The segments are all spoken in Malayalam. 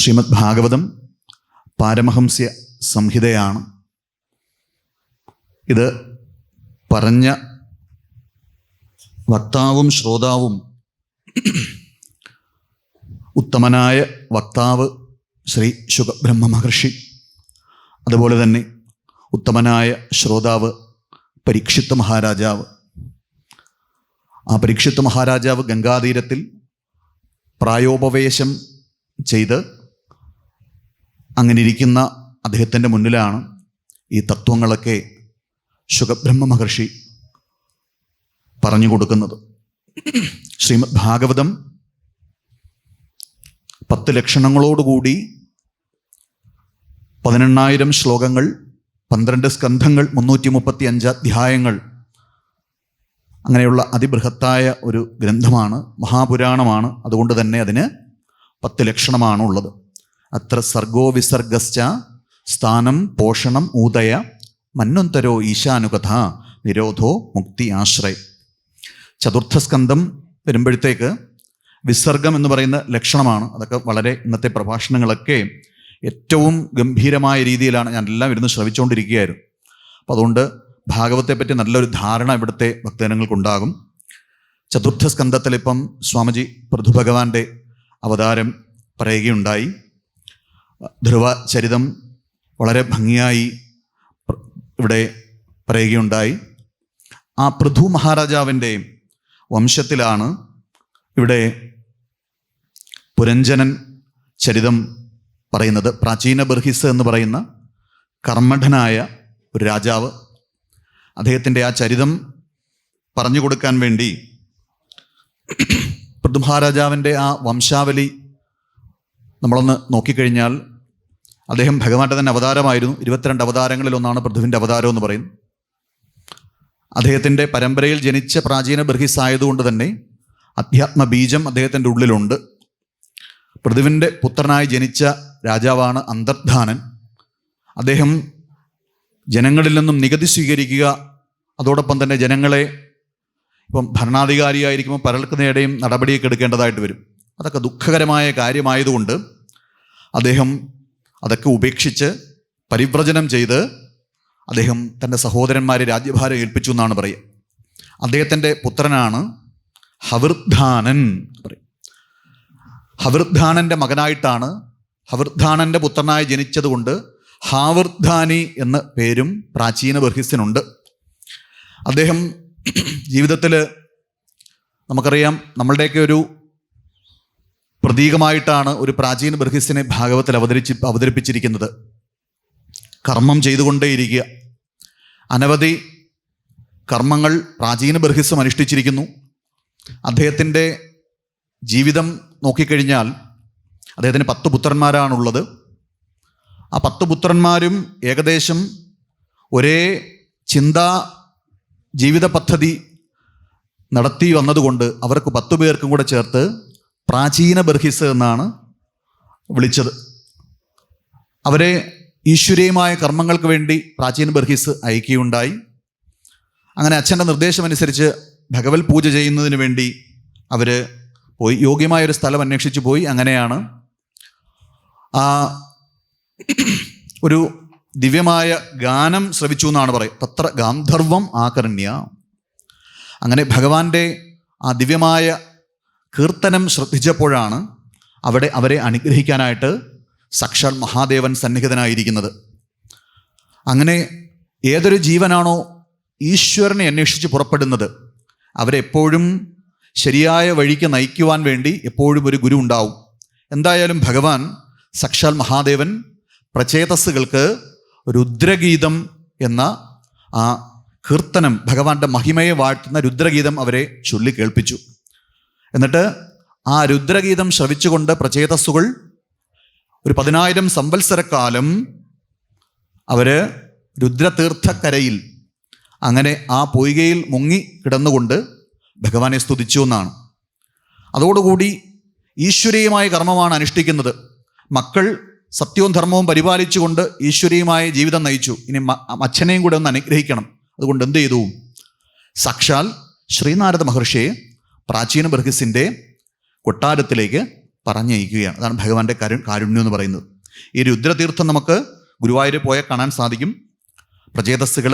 ശ്രീമദ് ഭാഗവതം പാരമഹംസ്യ സംഹിതയാണ്. ഇത് പറഞ്ഞ വക്താവും ശ്രോതാവും ഉത്തമനായ വക്താവ് ശ്രീ ശുകബ്രഹ്മ മഹർഷി, അതുപോലെ തന്നെ ഉത്തമനായ ശ്രോതാവ് പരീക്ഷിത്ത് മഹാരാജാവ്. ആ പരീക്ഷിത്ത് മഹാരാജാവ് ഗംഗാതീരത്തിൽ പ്രായോപവേശം ചെയ്ത് അങ്ങനെ ഇരിക്കുന്ന അദ്ദേഹത്തിൻ്റെ മുന്നിലാണ് ഈ തത്വങ്ങളൊക്കെ ശുകബ്രഹ്മ മഹർഷി പറഞ്ഞു കൊടുക്കുന്നത്. ശ്രീമദ് ഭാഗവതം 10 ലക്ഷണങ്ങളോടുകൂടി 18,000 ശ്ലോകങ്ങൾ, 12 സ്കന്ധങ്ങൾ, 335 അധ്യായങ്ങൾ, അങ്ങനെയുള്ള അതിബൃഹത്തായ ഒരു ഗ്രന്ഥമാണ്, മഹാപുരാണമാണ്. അതുകൊണ്ട് തന്നെ അതിന് 10 ലക്ഷണമാണ് ഉള്ളത്. അത്ര സർഗോ വിസർഗശ്ച സ്ഥാനം പോഷണം ഊദയ മന്വന്തരോ ഈശാനുകഥ നിരോധോ മുക്തി ആശ്രയ. ചതുർത്ഥ സ്കന്ധം വരുമ്പോഴത്തേക്ക് വിസർഗം എന്ന് പറയുന്ന ലക്ഷണമാണ്. അതൊക്കെ വളരെ ഇന്നത്തെ പ്രഭാഷണങ്ങളൊക്കെ ഏറ്റവും ഗംഭീരമായ രീതിയിലാണ് ഞാൻ എല്ലാം ഇരുന്ന് ശ്രവിച്ചുകൊണ്ടിരിക്കുകയായിരുന്നു. അപ്പോൾ അതുകൊണ്ട് ഭാഗവത്തെപ്പറ്റി നല്ലൊരു ധാരണ ഇവിടുത്തെ ഭക്തജനങ്ങൾക്കുണ്ടാകും. ചതുർത്ഥ സ്കന്ധത്തിൽ ഇപ്പം സ്വാമിജി പൃഥുഭഗവാന്റെ അവതാരം പറയുകയുണ്ടായി. ധ്രുവ ചരിതം വളരെ ഭംഗിയായി ഇവിടെ പറയുകയുണ്ടായി. ആ പൃഥു മഹാരാജാവിൻ്റെ വംശത്തിലാണ് ഇവിടെ പുരഞ്ജനൻ ചരിതം പറയുന്നത്. പ്രാചീന ബർഹിസ് എന്ന് പറയുന്ന കർമ്മഠനായ ഒരു രാജാവ്, അദ്ദേഹത്തിൻ്റെ ആ ചരിതം പറഞ്ഞു കൊടുക്കാൻ വേണ്ടി പൃഥു മഹാരാജാവിൻ്റെ ആ വംശാവലി നമ്മളൊന്ന് നോക്കിക്കഴിഞ്ഞാൽ അദ്ദേഹം ഭഗവാന്റെ തന്നെ അവതാരമായിരുന്നു. 22 അവതാരങ്ങളിൽ ഒന്നാണ് പൃഥുവിൻ്റെ അവതാരം എന്ന് പറയുന്നത്. അദ്ദേഹത്തിൻ്റെ പരമ്പരയിൽ ജനിച്ച പ്രാചീന ബർഹിസ് ആയതുകൊണ്ട് തന്നെ അധ്യാത്മ ബീജം അദ്ദേഹത്തിൻ്റെ ഉള്ളിലുണ്ട്. പൃഥുവിൻ്റെ പുത്രനായി ജനിച്ച രാജാവാണ് അന്തർധാനൻ. അദ്ദേഹം ജനങ്ങളിൽ നിന്നും നികുതി സ്വീകരിക്കുക, അതോടൊപ്പം തന്നെ ജനങ്ങളെ ഇപ്പം ഭരണാധികാരിയായിരിക്കുമ്പോൾ പലർക്ക് നേടെയും നടപടിയൊക്കെ എടുക്കേണ്ടതായിട്ട് വരും. അതൊക്കെ ദുഃഖകരമായ കാര്യമായതുകൊണ്ട് അദ്ദേഹം അതൊക്കെ ഉപേക്ഷിച്ച് പരിവ്രജനം ചെയ്ത് അദ്ദേഹം തൻ്റെ സഹോദരന്മാരെ രാജ്യഭാരം ഏൽപ്പിച്ചു എന്നാണ് പറയുക. അദ്ദേഹത്തിൻ്റെ പുത്രനാണ് ഹവിർധാനൻ. ഹവിർധാനൻ്റെ മകനായിട്ടാണ്, ഹവിർധാനൻ്റെ പുത്രനായി ജനിച്ചതുകൊണ്ട് ഹാവിർധാനി എന്ന പേരും പ്രാചീന ബർഹിസിനുണ്ട്. അദ്ദേഹം ജീവിതത്തിൽ നമുക്കറിയാം, നമ്മളുടെയൊക്കെ ഒരു പ്രതീകമായിട്ടാണ് ഒരു പ്രാചീന ബർഹിസിനെ ഭാഗവത്തിൽ അവതരിപ്പിച്ചിരിക്കുന്നത്. കർമ്മം ചെയ്തുകൊണ്ടേയിരിക്കുക. അനവധി കർമ്മങ്ങൾ പ്രാചീന ബർഹിസും അനുഷ്ഠിച്ചിരിക്കുന്നു. അദ്ദേഹത്തിൻ്റെ ജീവിതം നോക്കിക്കഴിഞ്ഞാൽ അദ്ദേഹത്തിന് 10 പുത്രന്മാരാണുള്ളത്. ആ 10 പുത്രന്മാരും ഏകദേശം ഒരേ ചിന്താ ജീവിത പദ്ധതി നടത്തി വന്നതുകൊണ്ട് അവർക്ക് 10 പേർക്കും കൂടെ ചേർത്ത് പ്രാചീന ബർഹിസ് എന്നാണ് വിളിച്ചത്. അവരെ ഈശ്വരീയമായ കർമ്മങ്ങൾക്ക് വേണ്ടി പ്രാചീന ബർഹിസ് അയക്കുകയുണ്ടായി. അങ്ങനെ അച്ഛൻ്റെ നിർദ്ദേശമനുസരിച്ച് ഭഗവത് പൂജ ചെയ്യുന്നതിന് വേണ്ടി അവർ പോയി, യോഗ്യമായൊരു സ്ഥലം അന്വേഷിച്ച് പോയി. അങ്ങനെയാണ് ആ ഒരു ദിവ്യമായ ഗാനം ശ്രവിച്ചു എന്നാണ് പറയുക. തത്ര ഗാന്ധർവം ആകർണ്യ. അങ്ങനെ ഭഗവാന്റെ ആ ദിവ്യമായ കീർത്തനം ശ്രദ്ധിച്ചപ്പോഴാണ് അവിടെ അവരെ അനുഗ്രഹിക്കാനായിട്ട് സാക്ഷാൽ മഹാദേവൻ സന്നിഹിതനായിരിക്കുന്നത്. അങ്ങനെ ഏതൊരു ജീവനാണോ ഈശ്വരനെ അന്വേഷിച്ച് പുറപ്പെടുന്നത്, അവരെപ്പോഴും ശരിയായ വഴിക്ക് നയിക്കുവാൻ വേണ്ടി എപ്പോഴും ഒരു ഗുരു ഉണ്ടാവും. എന്തായാലും ഭഗവാൻ സാക്ഷാൽ മഹാദേവൻ പ്രചേതസ്സുകൾക്ക് രുദ്രഗീതം എന്ന ആ കീർത്തനം, ഭഗവാന്റെ മഹിമയെ വാഴ്ത്തുന്ന രുദ്രഗീതം അവരെ ചൊല്ലി കേൾപ്പിച്ചു. എന്നിട്ട് ആ രുദ്രഗീതം ശ്രവിച്ചുകൊണ്ട് പ്രചേതസ്സുകൾ ഒരു 10,000 സംവത്സരക്കാലം അവർ രുദ്രതീർത്ഥക്കരയിൽ അങ്ങനെ ആ പൊയ്കയിൽ മുങ്ങി കിടന്നുകൊണ്ട് ഭഗവാനെ സ്തുതിച്ചു എന്നാണ്. അതോടുകൂടി ഈശ്വരീയമായ കർമ്മമാണ് അനുഷ്ഠിക്കുന്നത്. മക്കൾ സത്യവും ധർമ്മവും പരിപാലിച്ചുകൊണ്ട് ഈശ്വരീയമായ ജീവിതം നയിച്ചു. ഇനി അച്ഛനെയും കൂടെ ഒന്ന് അനുഗ്രഹിക്കണം. അതുകൊണ്ട് എന്ത് ചെയ്തു? സാക്ഷാൽ ശ്രീനാരദ മഹർഷിയെ പ്രാചീന ബർഹിസിൻ്റെ കൊട്ടാരത്തിലേക്ക് പറഞ്ഞയക്കുകയാണ്. അതാണ് ഭഗവാന്റെ കാരുണ്യം എന്ന് പറയുന്നത്. ഈ രുദ്രതീർത്ഥം നമുക്ക് ഗുരുവായൂർ പോയാൽ കാണാൻ സാധിക്കും. പ്രചേതസ്സുകൾ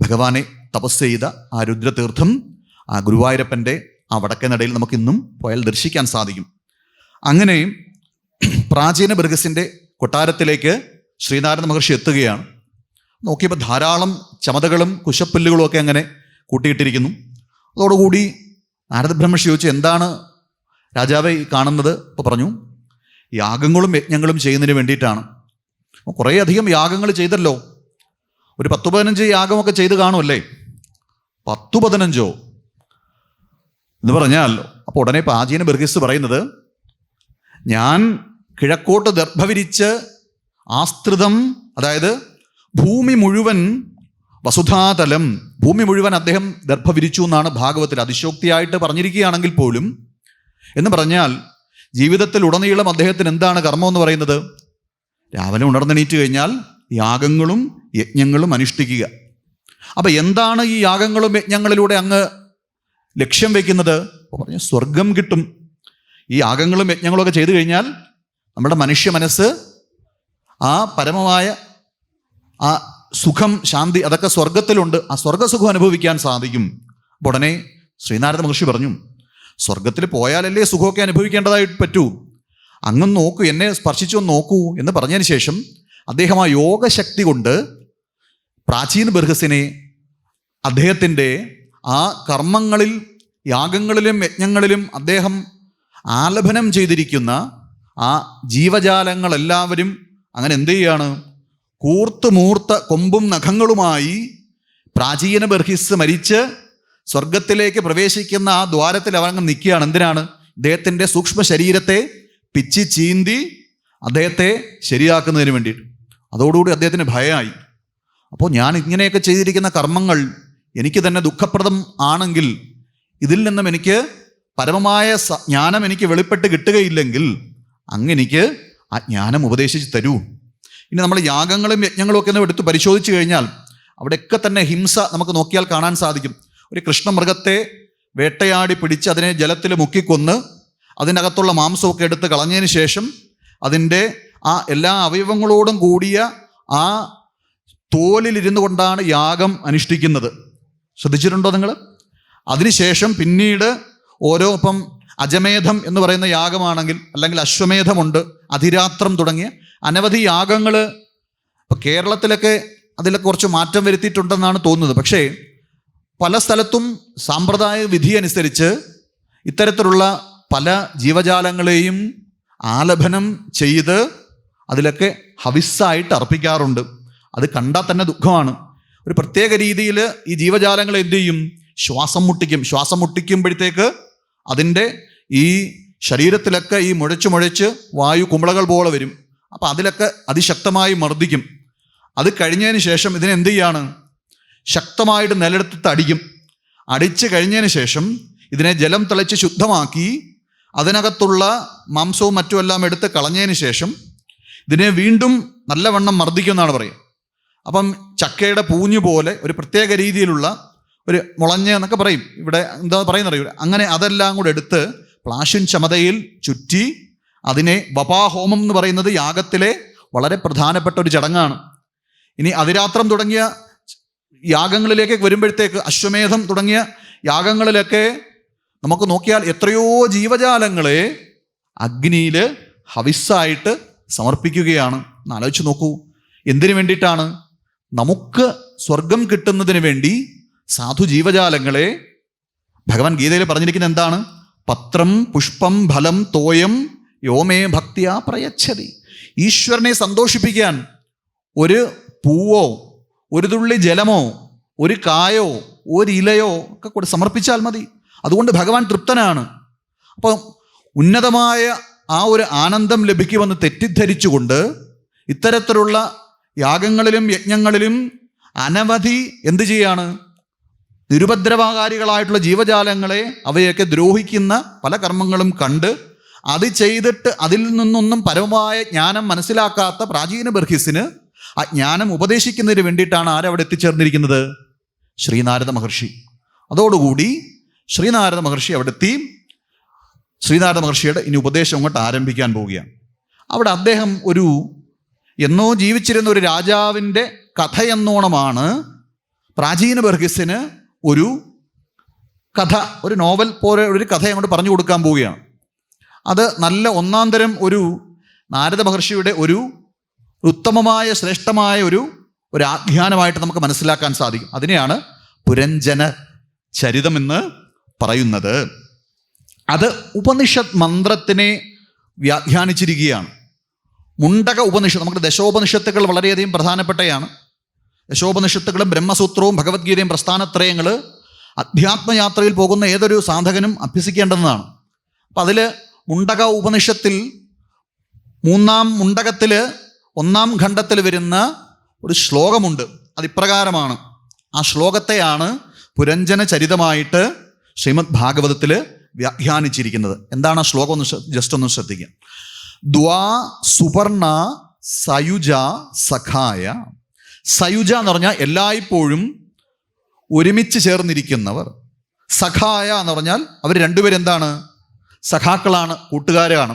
ഭഗവാനെ തപസ് ചെയ്ത ആ രുദ്രതീർത്ഥം ആ ഗുരുവായൂരപ്പൻ്റെ ആ വടക്കേ നടയിൽ നമുക്ക് ഇന്നും പോയാൽ ദർശിക്കാൻ സാധിക്കും. അങ്ങനെ പ്രാചീന ബർഗസിൻ്റെ കൊട്ടാരത്തിലേക്ക് ശ്രീനാരദ മഹർഷി എത്തുകയാണ്. നോക്കിയപ്പോൾ ധാരാളം ചമതകളും കുശപ്പുല്ലുകളും ഒക്കെ അങ്ങനെ കൂട്ടിയിട്ടിരിക്കുന്നു. അതോടുകൂടി നാരദ ബ്രഹ്മർഷി ചോദിച്ചു, എന്താണ് രാജാവേ ഈ കാണുന്നത്? ഇപ്പോൾ പറഞ്ഞു, യാഗങ്ങളും യജ്ഞങ്ങളും ചെയ്യുന്നതിന് വേണ്ടിയിട്ടാണ്. കുറേ അധികം യാഗങ്ങൾ ചെയ്തല്ലോ, ഒരു 10-15 യാഗമൊക്കെ ചെയ്ത് കാണുമല്ലേ? 10-15 എന്ന് പറഞ്ഞാൽ അപ്പോൾ ഉടനെ പ്രാചീന ബർഗീസ് പറയുന്നത്, ഞാൻ കിഴക്കോട്ട് ദർഭവിരിച്ച് ആസ്ത്രിതം, അതായത് ഭൂമി മുഴുവൻ വസുധാതലം, ഭൂമി മുഴുവൻ അദ്ദേഹം ദർഭവിരിച്ചു എന്നാണ് ഭാഗവത്തിൽ അതിശോക്തിയായിട്ട് പറഞ്ഞിരിക്കുകയാണെങ്കിൽ പോലും, എന്ന് പറഞ്ഞാൽ ജീവിതത്തിൽ ഉടനീളം അദ്ദേഹത്തിന് എന്താണ് കർമ്മം എന്ന് പറയുന്നത്? രാവിലെ ഉണർന്നെണീറ്റ് കഴിഞ്ഞാൽ യാഗങ്ങളും യജ്ഞങ്ങളും അനുഷ്ഠിക്കുക. അപ്പം എന്താണ് ഈ യാഗങ്ങളും യജ്ഞങ്ങളിലൂടെ അങ്ങ് ലക്ഷ്യം വയ്ക്കുന്നത്? പറഞ്ഞു, സ്വർഗം കിട്ടും. ഈ യാഗങ്ങളും യജ്ഞങ്ങളും ഒക്കെ ചെയ്തു കഴിഞ്ഞാൽ നമ്മുടെ മനുഷ്യ മനസ്സ് ആ പരമമായ ആ സുഖം, ശാന്തി അതൊക്കെ സ്വർഗത്തിലുണ്ട്. ആ സ്വർഗസുഖം അനുഭവിക്കാൻ സാധിക്കും. അപ്പോൾ ഉടനെ ശ്രീനാരദ മഹർഷി പറഞ്ഞു, സ്വർഗത്തിൽ പോയാലല്ലേ സുഖമൊക്കെ അനുഭവിക്കേണ്ടതായിട്ട് പറ്റൂ, അങ്ങ് നോക്കൂ, എന്നെ സ്പർശിച്ചു ഒന്ന് നോക്കൂ എന്ന് പറഞ്ഞതിന് ശേഷം അദ്ദേഹം ആ യോഗശക്തി കൊണ്ട് പ്രാചീന ബർഗസിനെ അദ്ദേഹത്തിൻ്റെ ആ കർമ്മങ്ങളിൽ, യാഗങ്ങളിലും യജ്ഞങ്ങളിലും അദ്ദേഹം ആലപനം ചെയ്തിരിക്കുന്ന ആ ജീവജാലങ്ങളെല്ലാവരും അങ്ങനെ എന്ത് ചെയ്യാണ്? കൂർത്തുമൂർത്ത കൊമ്പും നഖങ്ങളുമായി പ്രാചീന ബർഹിസ് മരിച്ച് സ്വർഗത്തിലേക്ക് പ്രവേശിക്കുന്ന ആ ദ്വാരത്തിൽ അവരങ്ങ് നിൽക്കുകയാണ്. എന്തിനാണ്? അദ്ദേഹത്തിൻ്റെ സൂക്ഷ്മ ശരീരത്തെ പിച്ചി ചീന്തി അദ്ദേഹത്തെ ശരിയാക്കുന്നതിന് വേണ്ടിയിട്ട്. അതോടുകൂടി അദ്ദേഹത്തിന് ഭയമായി. അപ്പോൾ ഞാൻ ഇങ്ങനെയൊക്കെ ചെയ്തിരിക്കുന്ന കർമ്മങ്ങൾ എനിക്ക് തന്നെ ദുഃഖപ്രദം ആണെങ്കിൽ, ഇതിൽ നിന്നും എനിക്ക് പരമമായ ജ്ഞാനം എനിക്ക് വെളിപ്പെട്ട് കിട്ടുകയില്ലെങ്കിൽ അങ്ങെനിക്ക് ആ ജ്ഞാനം ഉപദേശിച്ച് തരൂ. ഇനി നമ്മൾ യാഗങ്ങളും യജ്ഞങ്ങളും ഒക്കെ ഒന്ന് എടുത്ത് പരിശോധിച്ച് കഴിഞ്ഞാൽ അവിടെയൊക്കെ തന്നെ ഹിംസ നമുക്ക് നോക്കിയാൽ കാണാൻ സാധിക്കും. ഒരു കൃഷ്ണമൃഗത്തെ വേട്ടയാടി പിടിച്ച് അതിനെ ജലത്തിൽ മുക്കിക്കൊന്ന് അതിനകത്തുള്ള മാംസമൊക്കെ എടുത്ത് കളഞ്ഞതിന് ശേഷം അതിൻ്റെ ആ എല്ലാ അവയവങ്ങളോടും കൂടിയ ആ തോലിലിരുന്നു കൊണ്ടാണ് യാഗം അനുഷ്ഠിക്കുന്നത്. ശ്രദ്ധിച്ചിട്ടുണ്ടോ നിങ്ങൾ? അതിനുശേഷം പിന്നീട് ഓരോ, ഇപ്പം അജമേധം എന്ന് പറയുന്ന യാഗമാണെങ്കിൽ, അല്ലെങ്കിൽ അശ്വമേധമുണ്ട്, അധിരാത്രം തുടങ്ങിയ അനവധി യാഗങ്ങൾ ഇപ്പം കേരളത്തിലൊക്കെ അതിലൊക്കെ കുറച്ച് മാറ്റം വരുത്തിയിട്ടുണ്ടെന്നാണ് തോന്നുന്നത്. പക്ഷേ പല സ്ഥലത്തും സാമ്പ്രദായ വിധി അനുസരിച്ച് ഇത്തരത്തിലുള്ള പല ജീവജാലങ്ങളെയും ആലപനം ചെയ്ത് അതിലൊക്കെ ഹവിസ്സായിട്ട് അർപ്പിക്കാറുണ്ട്. അത് കണ്ടാൽ തന്നെ ദുഃഖമാണ്. ഒരു പ്രത്യേക രീതിയിൽ ഈ ജീവജാലങ്ങൾ എന്ത് ചെയ്യും? ശ്വാസം മുട്ടിക്കും. ശ്വാസം മുട്ടിക്കുമ്പോഴത്തേക്ക് അതിൻ്റെ ഈ ശരീരത്തിലൊക്കെ ഈ മുഴച്ച് വായു കുമിളകൾ പോലെ വരും. അപ്പം അതിലൊക്കെ അതിശക്തമായി മർദ്ദിക്കും. അത് കഴിഞ്ഞതിന് ശേഷം ഇതിനെന്ത് ചെയ്യാണ്? ശക്തമായിട്ട് നിലയെടുത്ത് അടിക്കും. അടിച്ച് കഴിഞ്ഞതിന് ശേഷം ഇതിനെ ജലം തിളച്ച് ശുദ്ധമാക്കി അതിനകത്തുള്ള മാംസവും മറ്റുമെല്ലാം എടുത്ത് കളഞ്ഞതിന് ശേഷം ഇതിനെ വീണ്ടും നല്ലവണ്ണം മർദ്ദിക്കും എന്നാണ് പറയുക. അപ്പം ചക്കയുടെ പൂഞ്ഞു പോലെ ഒരു പ്രത്യേക രീതിയിലുള്ള ഒരു മുളഞ്ഞ എന്നൊക്കെ പറയും, ഇവിടെ എന്താ പറയുന്നറിയില്ല. അങ്ങനെ അതെല്ലാം കൂടെ എടുത്ത് പ്ലാശുൻ ചമതയിൽ ചുറ്റി അതിനെ വപാഹോമം എന്ന് പറയുന്നത് യാഗത്തിലെ വളരെ പ്രധാനപ്പെട്ട ഒരു ചടങ്ങാണ്. ഇനി അതിരാത്രം തുടങ്ങിയ യാഗങ്ങളിലേക്ക് വരുമ്പോഴത്തേക്ക്, അശ്വമേധം തുടങ്ങിയ യാഗങ്ങളിലൊക്കെ നമുക്ക് നോക്കിയാൽ എത്രയോ ജീവജാലങ്ങളെ അഗ്നിയിൽ ഹവിസ്സായിട്ട് സമർപ്പിക്കുകയാണ്. എന്ന് ആലോചിച്ച് നോക്കൂ, എന്തിനു വേണ്ടിയിട്ടാണ്? നമുക്ക് സ്വർഗം കിട്ടുന്നതിന് വേണ്ടി സാധു ജീവജാലങ്ങളെ ഭഗവാൻ ഗീതയിൽ പറഞ്ഞിരിക്കുന്നത് എന്താണ്? പത്രം പുഷ്പം ഫലം തോയം യോമേ ഭക്തിയാ പ്രയച്ഛതി. ഈശ്വരനെ സന്തോഷിപ്പിക്കാൻ ഒരു പൂവോ ഒരു തുള്ളി ജലമോ ഒരു കായോ ഒരു ഇലയോ ഒക്കെ കൂടെ സമർപ്പിച്ചാൽ മതി. അതുകൊണ്ട് ഭഗവാൻ തൃപ്തനാണ്. അപ്പം ഉന്നതമായ ആ ഒരു ആനന്ദം ലഭിക്കുമെന്ന് തെറ്റിദ്ധരിച്ചുകൊണ്ട് ഇത്തരത്തിലുള്ള യാഗങ്ങളിലും യജ്ഞങ്ങളിലും അനവധി എന്ത് ചെയ്യാണ്? നിരുപദ്രവകാരികളായിട്ടുള്ള ജീവജാലങ്ങളെ, അവയൊക്കെ ദ്രോഹിക്കുന്ന പല കർമ്മങ്ങളും കണ്ട് അത് ചെയ്തിട്ട് അതിൽ നിന്നൊന്നും പരമമായ ജ്ഞാനം മനസ്സിലാക്കാത്ത പ്രാചീന ബർഹിസിന് ആ ജ്ഞാനം ഉപദേശിക്കുന്നതിന് വേണ്ടിയിട്ടാണ് ആരവിടെ എത്തിച്ചേർന്നിരിക്കുന്നത്? ശ്രീനാരദ മഹർഷി. അതോടുകൂടി ശ്രീനാരദ മഹർഷി അവിടെത്തി ശ്രീനാരദ മഹർഷിയുടെ ഇനി ഉപദേശം അങ്ങോട്ട് ആരംഭിക്കാൻ പോവുകയാണ്. അവിടെ അദ്ദേഹം എന്നോ ജീവിച്ചിരുന്ന ഒരു രാജാവിൻ്റെ കഥയെന്നോണമാണ് പ്രാചീന ബർഹിസിന് ഒരു കഥ, ഒരു നോവൽ പോലെ ഒരു കഥ അങ്ങോട്ട് പറഞ്ഞു കൊടുക്കാൻ പോവുകയാണ്. അത് നല്ല ഒന്നാം തരം നാരദ മഹർഷിയുടെ ഉത്തമമായ ശ്രേഷ്ഠമായ ഒരു ആഖ്യാനമായിട്ട് നമുക്ക് മനസ്സിലാക്കാൻ സാധിക്കും. അതിനെയാണ് പുരഞ്ജന ചരിതമെന്ന് പറയുന്നത്. അത് ഉപനിഷത്ത് മന്ത്രത്തിനെ വ്യാഖ്യാനിച്ചിരിക്കുകയാണ്. മുണ്ടക ഉപനിഷത്ത്, നമുക്ക് ദശോപനിഷത്തുകൾ വളരെയധികം പ്രധാനപ്പെട്ടയാണ്. ദശോപനിഷത്തുകളും ബ്രഹ്മസൂത്രവും ഭഗവത്ഗീതയും പ്രസ്ഥാനത്രയങ്ങൾ അധ്യാത്മയാത്രയിൽ പോകുന്ന ഏതൊരു സാധകനും അഭ്യസിക്കേണ്ടതാണ്. അപ്പം അതിൽ മുണ്ടക ഉപനിഷത്തിൽ 3-ാം മുണ്ടകത്തിൽ 1-ാം ഖണ്ഡത്തിൽ വരുന്ന ഒരു ശ്ലോകമുണ്ട്. അതിപ്രകാരമാണ്. ആ ശ്ലോകത്തെയാണ് പുരഞ്ജന ചരിതമായിട്ട് ശ്രീമദ് ഭാഗവതത്തിൽ വ്യാഖ്യാനിച്ചിരിക്കുന്നത്. എന്താണ് ആ ശ്ലോകം ജസ്റ്റ് ഒന്ന് ശ്രദ്ധിക്കുക. ദ്വാ സുപർണ സയുജ സഖായ. സയുജ എന്ന് പറഞ്ഞാൽ എല്ലായ്പ്പോഴും ഒരുമിച്ച് ചേർന്നിരിക്കുന്നവർ. സഖായ എന്ന് പറഞ്ഞാൽ അവർ രണ്ടുപേരും എന്താണ്? സഖാക്കളാണ്, കൂട്ടുകാരാണ്.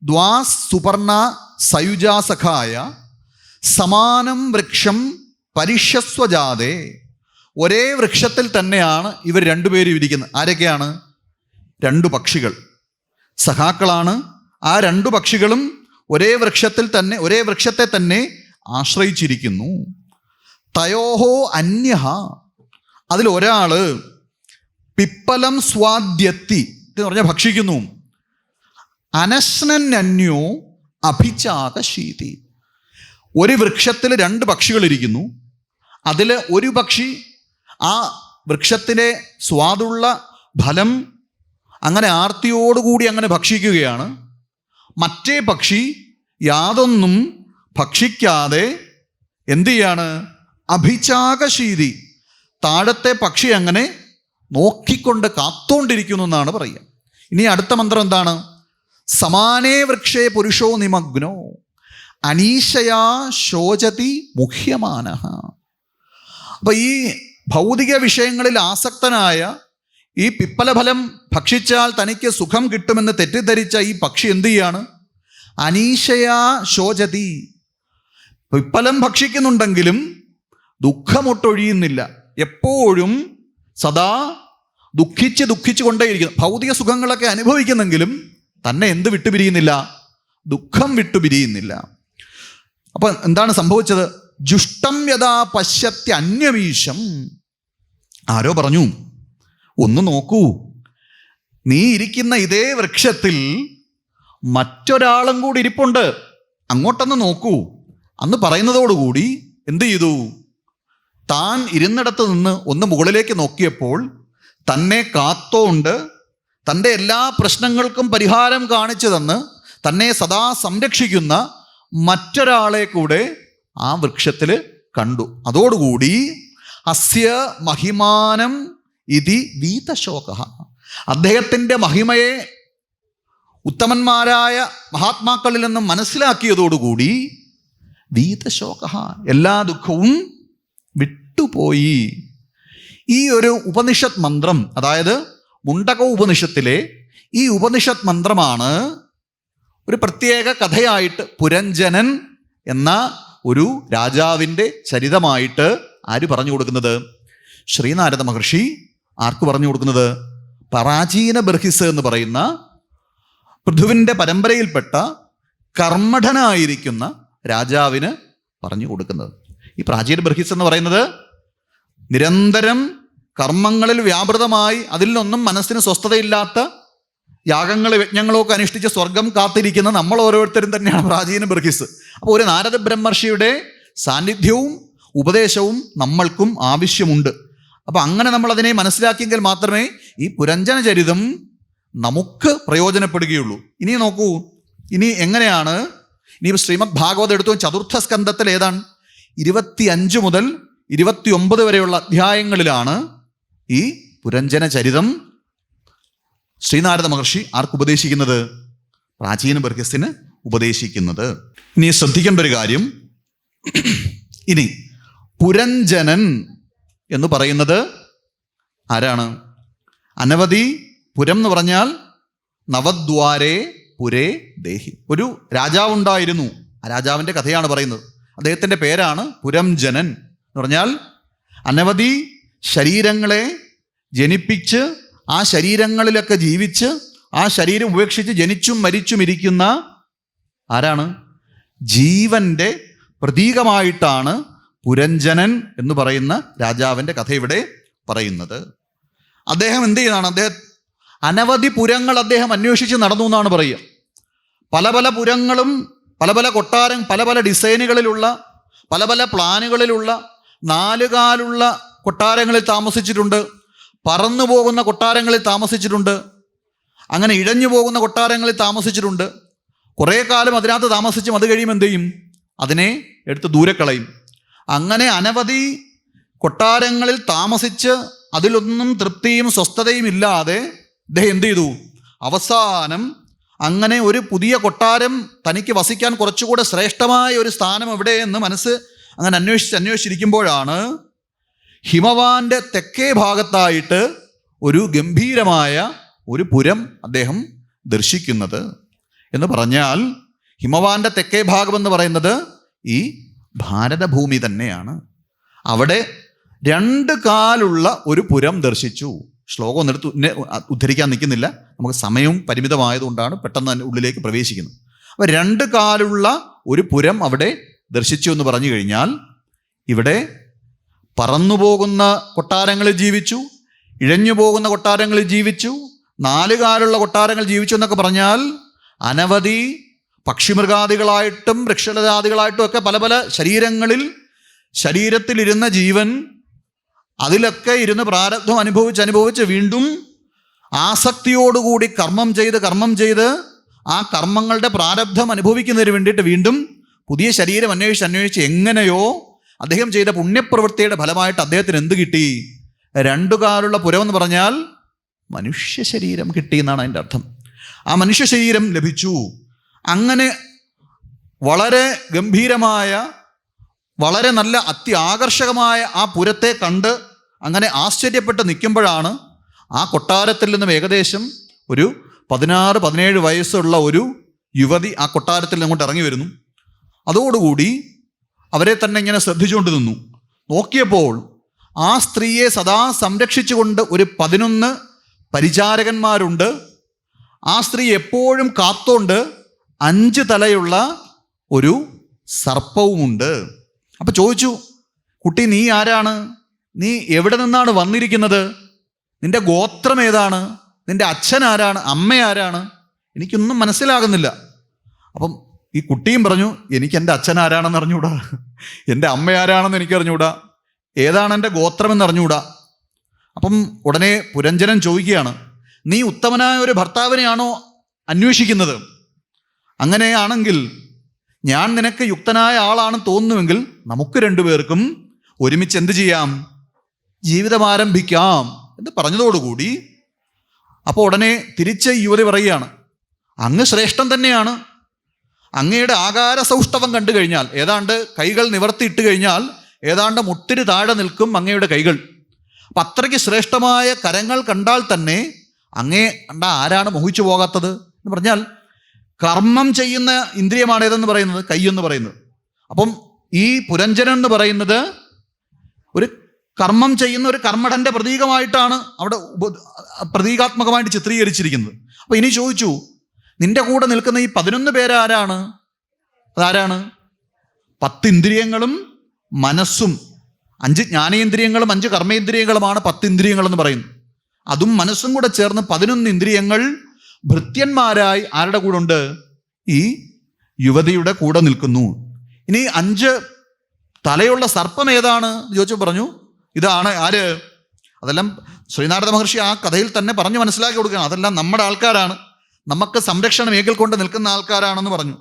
ദ്വാ സുപർണ സയുജ സഖായ സമാനം വൃക്ഷം പരിഷ്യസ്വജാതേ. ഒരേ വൃക്ഷത്തിൽ തന്നെയാണ് ഇവർ രണ്ടുപേരും ഇരിക്കുന്നത്. ആരൊക്കെയാണ്? 2 പക്ഷികൾ സഖാക്കളാണ്. ആ 2 പക്ഷികളും ഒരേ വൃക്ഷത്തെ തന്നെ ആശ്രയിച്ചിരിക്കുന്നു. തയോഹോ അന്യഹ, അതിൽ ഒരാള് പിപ്പലം സ്വാദ്യത്തി എന്ന് പറഞ്ഞാൽ ഭക്ഷിക്കുന്നു. അനശ്നന്യോ അഭിചാകശീതി. ഒരു വൃക്ഷത്തിൽ 2 പക്ഷികൾ ഇരിക്കുന്നു. അതിൽ ഒരു പക്ഷി ആ വൃക്ഷത്തിലെ സ്വാദുള്ള ഫലം അങ്ങനെ ആർത്തിയോടുകൂടി അങ്ങനെ ഭക്ഷിക്കുകയാണ്. മറ്റേ പക്ഷി യാതൊന്നും ഭക്ഷിക്കാതെ എന്ത് ചെയ്യാണ്? അഭിചാകശീതി, താഴത്തെ പക്ഷി അങ്ങനെ നോക്കിക്കൊണ്ട് കാത്തോണ്ടിരിക്കുന്നു എന്നാണ് പറയുക. ഇനി അടുത്ത മന്ത്രം എന്താണ്? സമാനേ വൃക്ഷേ പുരുഷോ നിമഗ്നോ അനീശയാ ശോചതി മുഹ്യമാനഃ. അപ്പൊ ഈ ഭൗതിക വിഷയങ്ങളിൽ ആസക്തനായ ഈ പിപ്പലഫലം ഭക്ഷിച്ചാൽ തനിക്ക് സുഖം കിട്ടുമെന്ന് തെറ്റിദ്ധരിച്ച ഈ പക്ഷി എന്ത് ചെയ്യാണ്? അനീശയാ ശോചതി. പിപ്പലം ഭക്ഷിക്കുന്നുണ്ടെങ്കിലും ദുഃഖമൊട്ടൊഴിയുന്നില്ല. എപ്പോഴും സദാ ദുഃഖിച്ച് കൊണ്ടേയിരിക്കുന്നു. ഭൗതിക സുഖങ്ങളൊക്കെ അനുഭവിക്കുന്നെങ്കിലും തന്നെ എന്ത് വിട്ടുപിരിയുന്നില്ല? ദുഃഖം വിട്ടുപിരിയുന്നില്ല. അപ്പൊ എന്താണ് സംഭവിച്ചത്? ജുഷ്ടം യഥാ പശ്യത്യ അന്യമീശം. ആരോ പറഞ്ഞു, ഒന്ന് നോക്കൂ, നീ ഇരിക്കുന്ന ഇതേ വൃക്ഷത്തിൽ മറ്റൊരാളും കൂടി ഇരിപ്പുണ്ട്, അങ്ങോട്ടൊന്ന് നോക്കൂ. അന്ന് പറയുന്നതോടുകൂടി എന്ത് ചെയ്തു? താൻ ഇരുന്നിടത്ത് നിന്ന് ഒന്ന് മുകളിലേക്ക് നോക്കിയപ്പോൾ തന്നെ കാത്തോണ്ട് തൻ്റെ എല്ലാ പ്രശ്നങ്ങൾക്കും പരിഹാരം കാണിച്ചു തന്ന് തന്നെ സദാ സംരക്ഷിക്കുന്ന മറ്റൊരാളെ കൂടെ ആ വൃക്ഷത്തിൽ കണ്ടു. അതോടുകൂടി അസ്യ മഹിമാനം ഇതി വീതശോക, അദ്ദേഹത്തിൻ്റെ മഹിമയെ ഉത്തമന്മാരായ മഹാത്മാക്കളിൽ നിന്നും മനസ്സിലാക്കിയതോടുകൂടി വീതശോക, എല്ലാ ദുഃഖവും വിട്ടുപോയി. ഈ ഒരു ഉപനിഷത്ത് മന്ത്രം, അതായത് മുണ്ടക ഉപനിഷത്തിലെ ഈ ഉപനിഷത്ത് മന്ത്രമാണ് ഒരു പ്രത്യേക കഥയായിട്ട് പുരഞ്ജനൻ എന്ന ഒരു രാജാവിൻ്റെ ചരിതമായിട്ട് ആര് പറഞ്ഞു കൊടുക്കുന്നത്? ശ്രീനാരദ മഹർഷി ആർക്ക് പറഞ്ഞു കൊടുക്കുന്നത്? പ്രാചീന ബർഹിസ് എന്ന് പറയുന്ന പൃഥുവിൻ്റെ പരമ്പരയിൽപ്പെട്ട കർമ്മഠനായിരിക്കുന്ന രാജാവിന് പറഞ്ഞു കൊടുക്കുന്നത്. ഈ പ്രാചീന ബർഹിസ് എന്ന് പറയുന്നത് നിരന്തരം കർമ്മങ്ങളിൽ വ്യാപൃതമായി അതിൽ നിന്നൊന്നും മനസ്സിന് സ്വസ്ഥതയില്ലാത്ത യാഗങ്ങൾ യജ്ഞങ്ങളോ ഒക്കെ അനുഷ്ഠിച്ച് സ്വർഗം കാത്തിരിക്കുന്ന നമ്മൾ ഓരോരുത്തരും തന്നെയാണ് പ്രാചീന ബർഹിസ്. അപ്പോൾ ഒരു നാരദ ബ്രഹ്മർഷിയുടെ സാന്നിധ്യവും ഉപദേശവും നമ്മൾക്കും ആവശ്യമുണ്ട്. അപ്പം അങ്ങനെ നമ്മൾ അതിനെ മനസ്സിലാക്കിയെങ്കിൽ മാത്രമേ ഈ പുരഞ്ജന ചരിതം നമുക്ക് പ്രയോജനപ്പെടുകയുള്ളൂ. ഇനി നോക്കൂ, ഇനി എങ്ങനെയാണ് ഇനി ശ്രീമദ് ഭാഗവതം എടുത്തു. ചതുർത്ഥ സ്കന്ധത്തിൽ ഏതാണ് 25 മുതൽ 29 വരെയുള്ള അധ്യായങ്ങളിലാണ് ഈ പുരഞ്ജന ചരിതം ശ്രീനാരദ മഹർഷി ആർക്ക് ഉപദേശിക്കുന്നത്? പ്രാചീന ബർഹിസിന് ഉപദേശിക്കുന്നത്. ഇനി ശ്രദ്ധിക്കേണ്ട ഒരു കാര്യം, ഇനി പുരഞ്ജനൻ എന്ന് പറയുന്നത് ആരാണ്? അനവധി, പുരം എന്ന് പറഞ്ഞാൽ നവദ്വാരേ പുരേ ദേഹി. ഒരു രാജാവുണ്ടായിരുന്നു. ആ രാജാവിൻ്റെ കഥയാണ് പറയുന്നത്. അദ്ദേഹത്തിൻ്റെ പേരാണ് പുരംജനൻ. എന്ന് പറഞ്ഞാൽ അനവധി ശരീരങ്ങളെ ജനിപ്പിച്ച് ആ ശരീരങ്ങളിലൊക്കെ ജീവിച്ച് ആ ശരീരം ഉപേക്ഷിച്ച് ജനിച്ചും മരിച്ചും ഇരിക്കുന്ന ആരാണ്? ജീവന്റെ പ്രതീകമായിട്ടാണ് പുരഞ്ജനൻ എന്ന് പറയുന്ന രാജാവിൻ്റെ കഥ ഇവിടെ പറയുന്നത്. അദ്ദേഹം എന്ത് ചെയ്യുന്നതാണ്? അദ്ദേഹം അനവധി പുരങ്ങൾ അദ്ദേഹം അന്വേഷിച്ച് നടന്നു എന്നാണ് പറയുക. പല പല പുരങ്ങളും പല പല കൊട്ടാരം പല പല ഡിസൈനുകളിലുള്ള പല പല പ്ലാനുകളിലുള്ള നാലുകാലുള്ള കൊട്ടാരങ്ങളിൽ താമസിച്ചിട്ടുണ്ട്, പറന്നു പോകുന്ന കൊട്ടാരങ്ങളിൽ താമസിച്ചിട്ടുണ്ട്, അങ്ങനെ ഇഴഞ്ഞു പോകുന്ന കൊട്ടാരങ്ങളിൽ താമസിച്ചിട്ടുണ്ട്. കുറേ കാലം അതിനകത്ത് താമസിച്ചും അത് കഴിയും എന്ത് ചെയ്യും? അതിനെ എടുത്ത് ദൂരെ കളയും. അങ്ങനെ അനവധി കൊട്ടാരങ്ങളിൽ താമസിച്ച് അതിലൊന്നും തൃപ്തിയും സ്വസ്ഥതയും ഇല്ലാതെ അദ്ദേഹം എന്ത് ചെയ്തു? അവസാനം അങ്ങനെ ഒരു പുതിയ കൊട്ടാരം തനിക്ക് വസിക്കാൻ കുറച്ചുകൂടെ ശ്രേഷ്ഠമായ ഒരു സ്ഥാനം എവിടെയെന്ന് മനസ്സ് അങ്ങനെ അന്വേഷിച്ചിരിക്കുമ്പോഴാണ് ഹിമവാന്റെ തെക്കേ ഭാഗത്തായിട്ട് ഒരു ഗംഭീരമായ ഒരു പുരം അദ്ദേഹം ദർശിക്കുന്നത്. എന്ന് പറഞ്ഞാൽ ഹിമവാന്റെ തെക്കേ ഭാഗം എന്ന് പറയുന്നത് ഈ ഭാരതഭൂമി തന്നെയാണ്. അവിടെ 2 കാലുള്ള ഒരു പുരം ദർശിച്ചു. ശ്ലോകം ഒന്നെടുത്ത് ഉദ്ധരിക്കാൻ നിൽക്കുന്നില്ല, നമുക്ക് സമയവും പരിമിതമായതുകൊണ്ടാണ് പെട്ടെന്ന് തന്നെ ഉള്ളിലേക്ക് പ്രവേശിക്കുന്നത്. അപ്പോൾ 2 കാലുള്ള ഒരു പുരം അവിടെ ദർശിച്ചു എന്ന് പറഞ്ഞു കഴിഞ്ഞാൽ ഇവിടെ പറന്നുപോകുന്ന കൊട്ടാരങ്ങളിൽ ജീവിച്ചു, ഇഴഞ്ഞു പോകുന്ന കൊട്ടാരങ്ങളിൽ ജീവിച്ചു, 4 കാലുള്ള കൊട്ടാരങ്ങൾ ജീവിച്ചു എന്നൊക്കെ പറഞ്ഞാൽ അനവധി പക്ഷിമൃഗാദികളായിട്ടും വൃക്ഷലതാദികളായിട്ടും ഒക്കെ പല പല ശരീരത്തിലിരുന്ന ജീവൻ അതിലൊക്കെ ഇരുന്ന് പ്രാരബ്ധം അനുഭവിച്ച് വീണ്ടും ആസക്തിയോടുകൂടി കർമ്മം ചെയ്ത് ആ കർമ്മങ്ങളുടെ പ്രാരബ്ധം അനുഭവിക്കുന്നതിന് വേണ്ടിയിട്ട് വീണ്ടും പുതിയ ശരീരം അന്വേഷിച്ച് എങ്ങനെയോ അദ്ദേഹം ചെയ്ത പുണ്യപ്രവൃത്തിയുടെ ഫലമായിട്ട് അദ്ദേഹത്തിന് എന്ത് കിട്ടി? 2 കാലുള്ള പുരം എന്ന് പറഞ്ഞാൽ മനുഷ്യ ശരീരം കിട്ടി എന്നാണ് അതിൻ്റെ അർത്ഥം. ആ മനുഷ്യ ശരീരം ലഭിച്ചു. അങ്ങനെ വളരെ ഗംഭീരമായ വളരെ നല്ല അത്യാകർഷകമായ ആ പുരത്തെ കണ്ട് അങ്ങനെ ആശ്ചര്യപ്പെട്ട് നിൽക്കുമ്പോഴാണ് ആ കൊട്ടാരത്തിൽ നിന്നും ഏകദേശം ഒരു 16-17 വയസ്സുള്ള ഒരു യുവതി ആ കൊട്ടാരത്തിൽ നിന്നങ്ങോട്ട് ഇറങ്ങി വരുന്നു. അതോടുകൂടി അവരെ തന്നെ ഇങ്ങനെ ശ്രദ്ധിച്ചുകൊണ്ട് നിന്നു. നോക്കിയപ്പോൾ ആ സ്ത്രീയെ സദാ സംരക്ഷിച്ചുകൊണ്ട് ഒരു 11 പരിചാരകന്മാരുണ്ട്. ആ സ്ത്രീ എപ്പോഴും കാത്തോണ്ട് 5 തലയുള്ള ഒരു സർപ്പവുമുണ്ട്. അപ്പൊ ചോദിച്ചു, കുട്ടി നീ ആരാണ്? നീ എവിടെ നിന്നാണ് വന്നിരിക്കുന്നത്? നിന്റെ ഗോത്രം ഏതാണ്? നിന്റെ അച്ഛൻ ആരാണ്? അമ്മ ആരാണ്? എനിക്കൊന്നും മനസ്സിലാകുന്നില്ല. അപ്പം ഈ കുട്ടിയും പറഞ്ഞു, എനിക്ക് എൻ്റെ അച്ഛൻ ആരാണെന്ന് അറിഞ്ഞൂടാ, എൻ്റെ അമ്മ ആരാണെന്ന് എനിക്ക് അറിഞ്ഞൂടാ, ഏതാണ് എൻ്റെ ഗോത്രം എന്ന് അറിഞ്ഞൂടാ. അപ്പം ഉടനെ പുരഞ്ജനൻ ചോദിക്കുകയാണ്, നീ ഉത്തമനായ ഒരു ഭർത്താവിനെയാണോ അന്വേഷിക്കുന്നത്? അങ്ങനെയാണെങ്കിൽ ഞാൻ നിനക്ക് യുക്തനായ ആളാണെന്ന് തോന്നുന്നുവെങ്കിൽ നമുക്ക് 2 പേർക്കും ഒരുമിച്ച് എന്ത് ചെയ്യാം? ജീവിതം ആരംഭിക്കാം എന്ന് പറഞ്ഞതോടുകൂടി അപ്പോൾ ഉടനെ തിരിച്ച് യുവതി പറയുകയാണ്, അങ്ങ് ശ്രേഷ്ഠൻ തന്നെയാണ്. അങ്ങയുടെ ആകാര സൗഷ്ഠവം കണ്ടു കഴിഞ്ഞാൽ, ഏതാണ്ട് കൈകൾ നിവർത്തിയിട്ട് കഴിഞ്ഞാൽ ഏതാണ്ട് മുട്ടിന് താഴെ നിൽക്കും അങ്ങയുടെ കൈകൾ. അപ്പം അത്രയ്ക്ക് ശ്രേഷ്ഠമായ കരങ്ങൾ കണ്ടാൽ തന്നെ അങ്ങേ കണ്ട ആരാണ് മോഹിച്ചു പോകാത്തത്? എന്ന് പറഞ്ഞാൽ കർമ്മം ചെയ്യുന്ന ഇന്ദ്രിയമാണ് ഏതെന്ന് പറയുന്നത്? കൈയെന്ന് പറയുന്നത്. അപ്പം ഈ പുരഞ്ജനൻ എന്ന് പറയുന്നത് ഒരു കർമ്മം ചെയ്യുന്ന ഒരു കർമ്മഠന്റെ പ്രതീകമായിട്ടാണ് അവിടെ പ്രതീകാത്മകമായിട്ട് ചിത്രീകരിച്ചിരിക്കുന്നത്. അപ്പം ഇനി ചോദിച്ചു, നിന്റെ കൂടെ നിൽക്കുന്ന ഈ 11 പേരാരാണ്? അതാരാണ്? 10 ഇന്ദ്രിയങ്ങളും മനസ്സും, 5 ജ്ഞാനേന്ദ്രിയങ്ങളും 5 കർമ്മേന്ദ്രിയങ്ങളുമാണ് 10 ഇന്ദ്രിയങ്ങളെന്ന് പറയുന്നു. അതും മനസ്സും കൂടെ ചേർന്ന് 11 ഇന്ദ്രിയങ്ങൾ ഭൃത്യന്മാരായി ആരുടെ കൂടെ ഉണ്ട്? ഈ യുവതിയുടെ കൂടെ നിൽക്കുന്നു. ഇനി 5 തലയുള്ള സർപ്പം ഏതാണ് ചോദിച്ചു പറഞ്ഞു, ഇതാണ് ആര്? അതെല്ലാം ശ്രീനാരദ മഹർഷി ആ കഥയിൽ തന്നെ പറഞ്ഞു മനസ്സിലാക്കി കൊടുക്കുകയാണ്. അതെല്ലാം നമ്മുടെ ആൾക്കാരാണ്, നമുക്ക് സംരക്ഷണം ഏകിൽക്കൊണ്ട് നിൽക്കുന്ന ആൾക്കാരാണെന്ന് പറഞ്ഞു.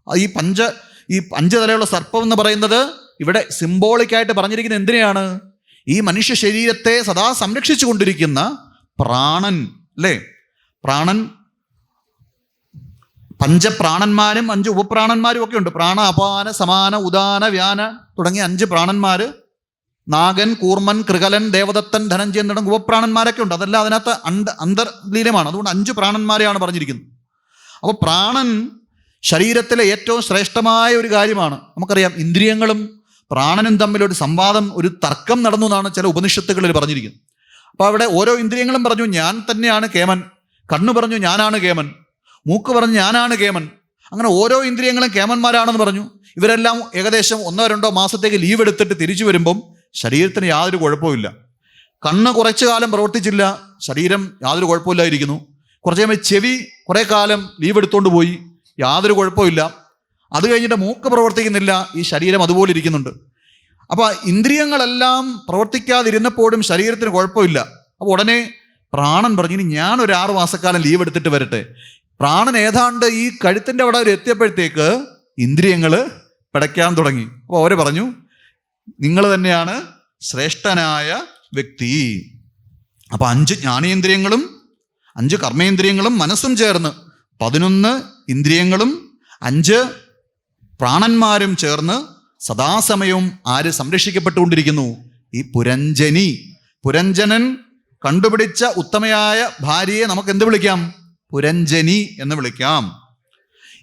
ഈ 5 തലയുള്ള സർപ്പം എന്ന് പറയുന്നത് ഇവിടെ സിംബോളിക്കായിട്ട് പറഞ്ഞിരിക്കുന്നത് എന്തിനെയാണ്? ഈ മനുഷ്യ ശരീരത്തെ സദാ സംരക്ഷിച്ചു കൊണ്ടിരിക്കുന്ന പ്രാണൻ അല്ലേ? പ്രാണൻ, പഞ്ചപ്രാണന്മാരും 5 ഉപപ്രാണന്മാരും ഒക്കെ ഉണ്ട്. പ്രാണ, അപാന, സമാന, ഉദാന, വ്യാന തുടങ്ങിയ 5 പ്രാണന്മാർ നാഗൻ, കൂർമൻ, കൃകലൻ, ദേവദത്തൻ, ധനഞ്ജയൻ തുടങ്ങി ഉപപ്രാണന്മാരൊക്കെ ഉണ്ട്. അതെല്ലാം അതിനകത്ത് അന്തർലീനമാണ്. അതുകൊണ്ട് 5 പ്രാണന്മാരെയാണ് പറഞ്ഞിരിക്കുന്നത്. അപ്പോൾ പ്രാണൻ ശരീരത്തിലെ ഏറ്റവും ശ്രേഷ്ഠമായ ഒരു കാര്യമാണ്. നമുക്കറിയാം ഇന്ദ്രിയങ്ങളും പ്രാണനും തമ്മിലൊരു സംവാദം, ഒരു തർക്കം നടന്നു എന്നാണ് ചില ഉപനിഷത്തുകളിൽ പറഞ്ഞിരിക്കുന്നത്. അപ്പോൾ അവിടെ ഓരോ ഇന്ദ്രിയങ്ങളും പറഞ്ഞു ഞാൻ തന്നെയാണ് കേമൻ, കണ്ണ് പറഞ്ഞു ഞാനാണ് കേമൻ, മൂക്ക് പറഞ്ഞു ഞാനാണ് കേമൻ. അങ്ങനെ ഓരോ ഇന്ദ്രിയങ്ങളും കേമന്മാരാണെന്ന് പറഞ്ഞു. ഇവരെല്ലാം ഏകദേശം 1-2 മാസത്തേക്ക് ലീവ് എടുത്തിട്ട് തിരിച്ചു വരുമ്പം ശരീരത്തിന് യാതൊരു കുഴപ്പമില്ല. കണ്ണ് കുറച്ചു കാലം പ്രവർത്തിച്ചില്ല, ശരീരം യാതൊരു കുഴപ്പമില്ലായിരിക്കുന്നു. കുറച്ച് കഴിയുമ്പോൾ ചെവി കുറേ കാലം ലീവ് എടുത്തുകൊണ്ട് പോയി, യാതൊരു കുഴപ്പമില്ല. അത് കഴിഞ്ഞിട്ട് മൂക്ക് പ്രവർത്തിക്കുന്നില്ല, ഈ ശരീരം അതുപോലെ ഇരിക്കുന്നുണ്ട്. അപ്പോൾ ഇന്ദ്രിയങ്ങളെല്ലാം പ്രവർത്തിക്കാതിരുന്നപ്പോഴും ശരീരത്തിന് കുഴപ്പമില്ല. അപ്പോൾ ഉടനെ പ്രാണൻ പറഞ്ഞു ഇനി ഞാനൊരു 6 മാസക്കാലം ലീവ് എടുത്തിട്ട് വരട്ടെ. പ്രാണൻ ഏതാണ്ട് ഈ കഴുത്തിൻ്റെ അവിടെ ഒരു എത്തിയപ്പോഴത്തേക്ക് ഇന്ദ്രിയങ്ങൾ പിടയ്ക്കാൻ തുടങ്ങി. അപ്പോൾ അവർ പറഞ്ഞു നിങ്ങൾ തന്നെയാണ് ശ്രേഷ്ഠനായ വ്യക്തി. അപ്പോൾ 5 ജ്ഞാനേന്ദ്രിയങ്ങളും 5 കർമ്മേന്ദ്രിയങ്ങളും മനസ്സും ചേർന്ന് 11 ഇന്ദ്രിയങ്ങളും 5 പ്രാണന്മാരും ചേർന്ന് സദാസമയവും ആര് സംരക്ഷിക്കപ്പെട്ടുകൊണ്ടിരിക്കുന്നു? ഈ പുരഞ്ജനി. പുരഞ്ജനൻ കണ്ടുപിടിച്ച ഉത്തമയായ ഭാര്യയെ നമുക്ക് എന്ത് വിളിക്കാം? പുരഞ്ജനി എന്ന് വിളിക്കാം.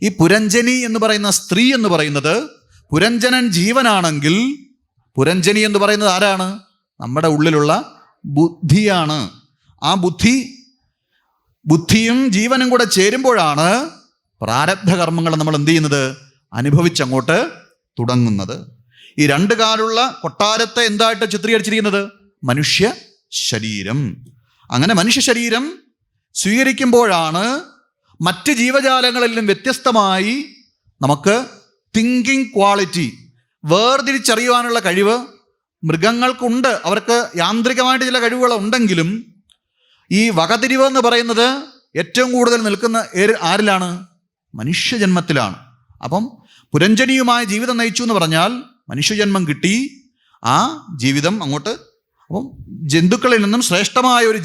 ഈ പുരഞ്ജനി എന്ന് പറയുന്ന സ്ത്രീ എന്ന് പറയുന്നത്, പുരഞ്ജനൻ ജീവനാണെങ്കിൽ പുരഞ്ജനി എന്ന് പറയുന്നത് ആരാണ്? നമ്മുടെ ഉള്ളിലുള്ള ബുദ്ധിയാണ്. ആ ബുദ്ധിയും ജീവനും കൂടെ ചേരുമ്പോഴാണ് പ്രാരബ്ധ കർമ്മങ്ങൾ നമ്മൾ എന്ത് ചെയ്യുന്നത്? അനുഭവിച്ചങ്ങോട്ട് തുടങ്ങുന്നത്. ഈ 2 കാലുള്ള കൊട്ടാരത്തെ എന്തായിട്ട് ചിത്രീകരിച്ചിരിക്കുന്നത്? മനുഷ്യ ശരീരം. അങ്ങനെ മനുഷ്യ ശരീരം സ്വീകരിക്കുമ്പോഴാണ് മറ്റ് ജീവജാലങ്ങളിലും വ്യത്യസ്തമായി നമുക്ക് തിങ്കിങ് ക്വാളിറ്റി, വേർതിരിച്ചറിയുവാനുള്ള കഴിവ് മൃഗങ്ങൾക്കുണ്ട്. അവർക്ക് യാന്ത്രികമായിട്ട് ചില കഴിവുകൾ ഉണ്ടെങ്കിലും ഈ വകതിരിവ് എന്ന് പറയുന്നത് ഏറ്റവും കൂടുതൽ നിൽക്കുന്ന ആരിലാണ്? മനുഷ്യജന്മത്തിലാണ്. അപ്പം പുരഞ്ജനിയുമായ ജീവിതം നയിച്ചു എന്ന് പറഞ്ഞാൽ മനുഷ്യജന്മം കിട്ടി. ആ ജീവിതം അങ്ങോട്ട്, അപ്പം ജന്തുക്കളിൽ നിന്നും ശ്രേഷ്ഠമായ ഒരു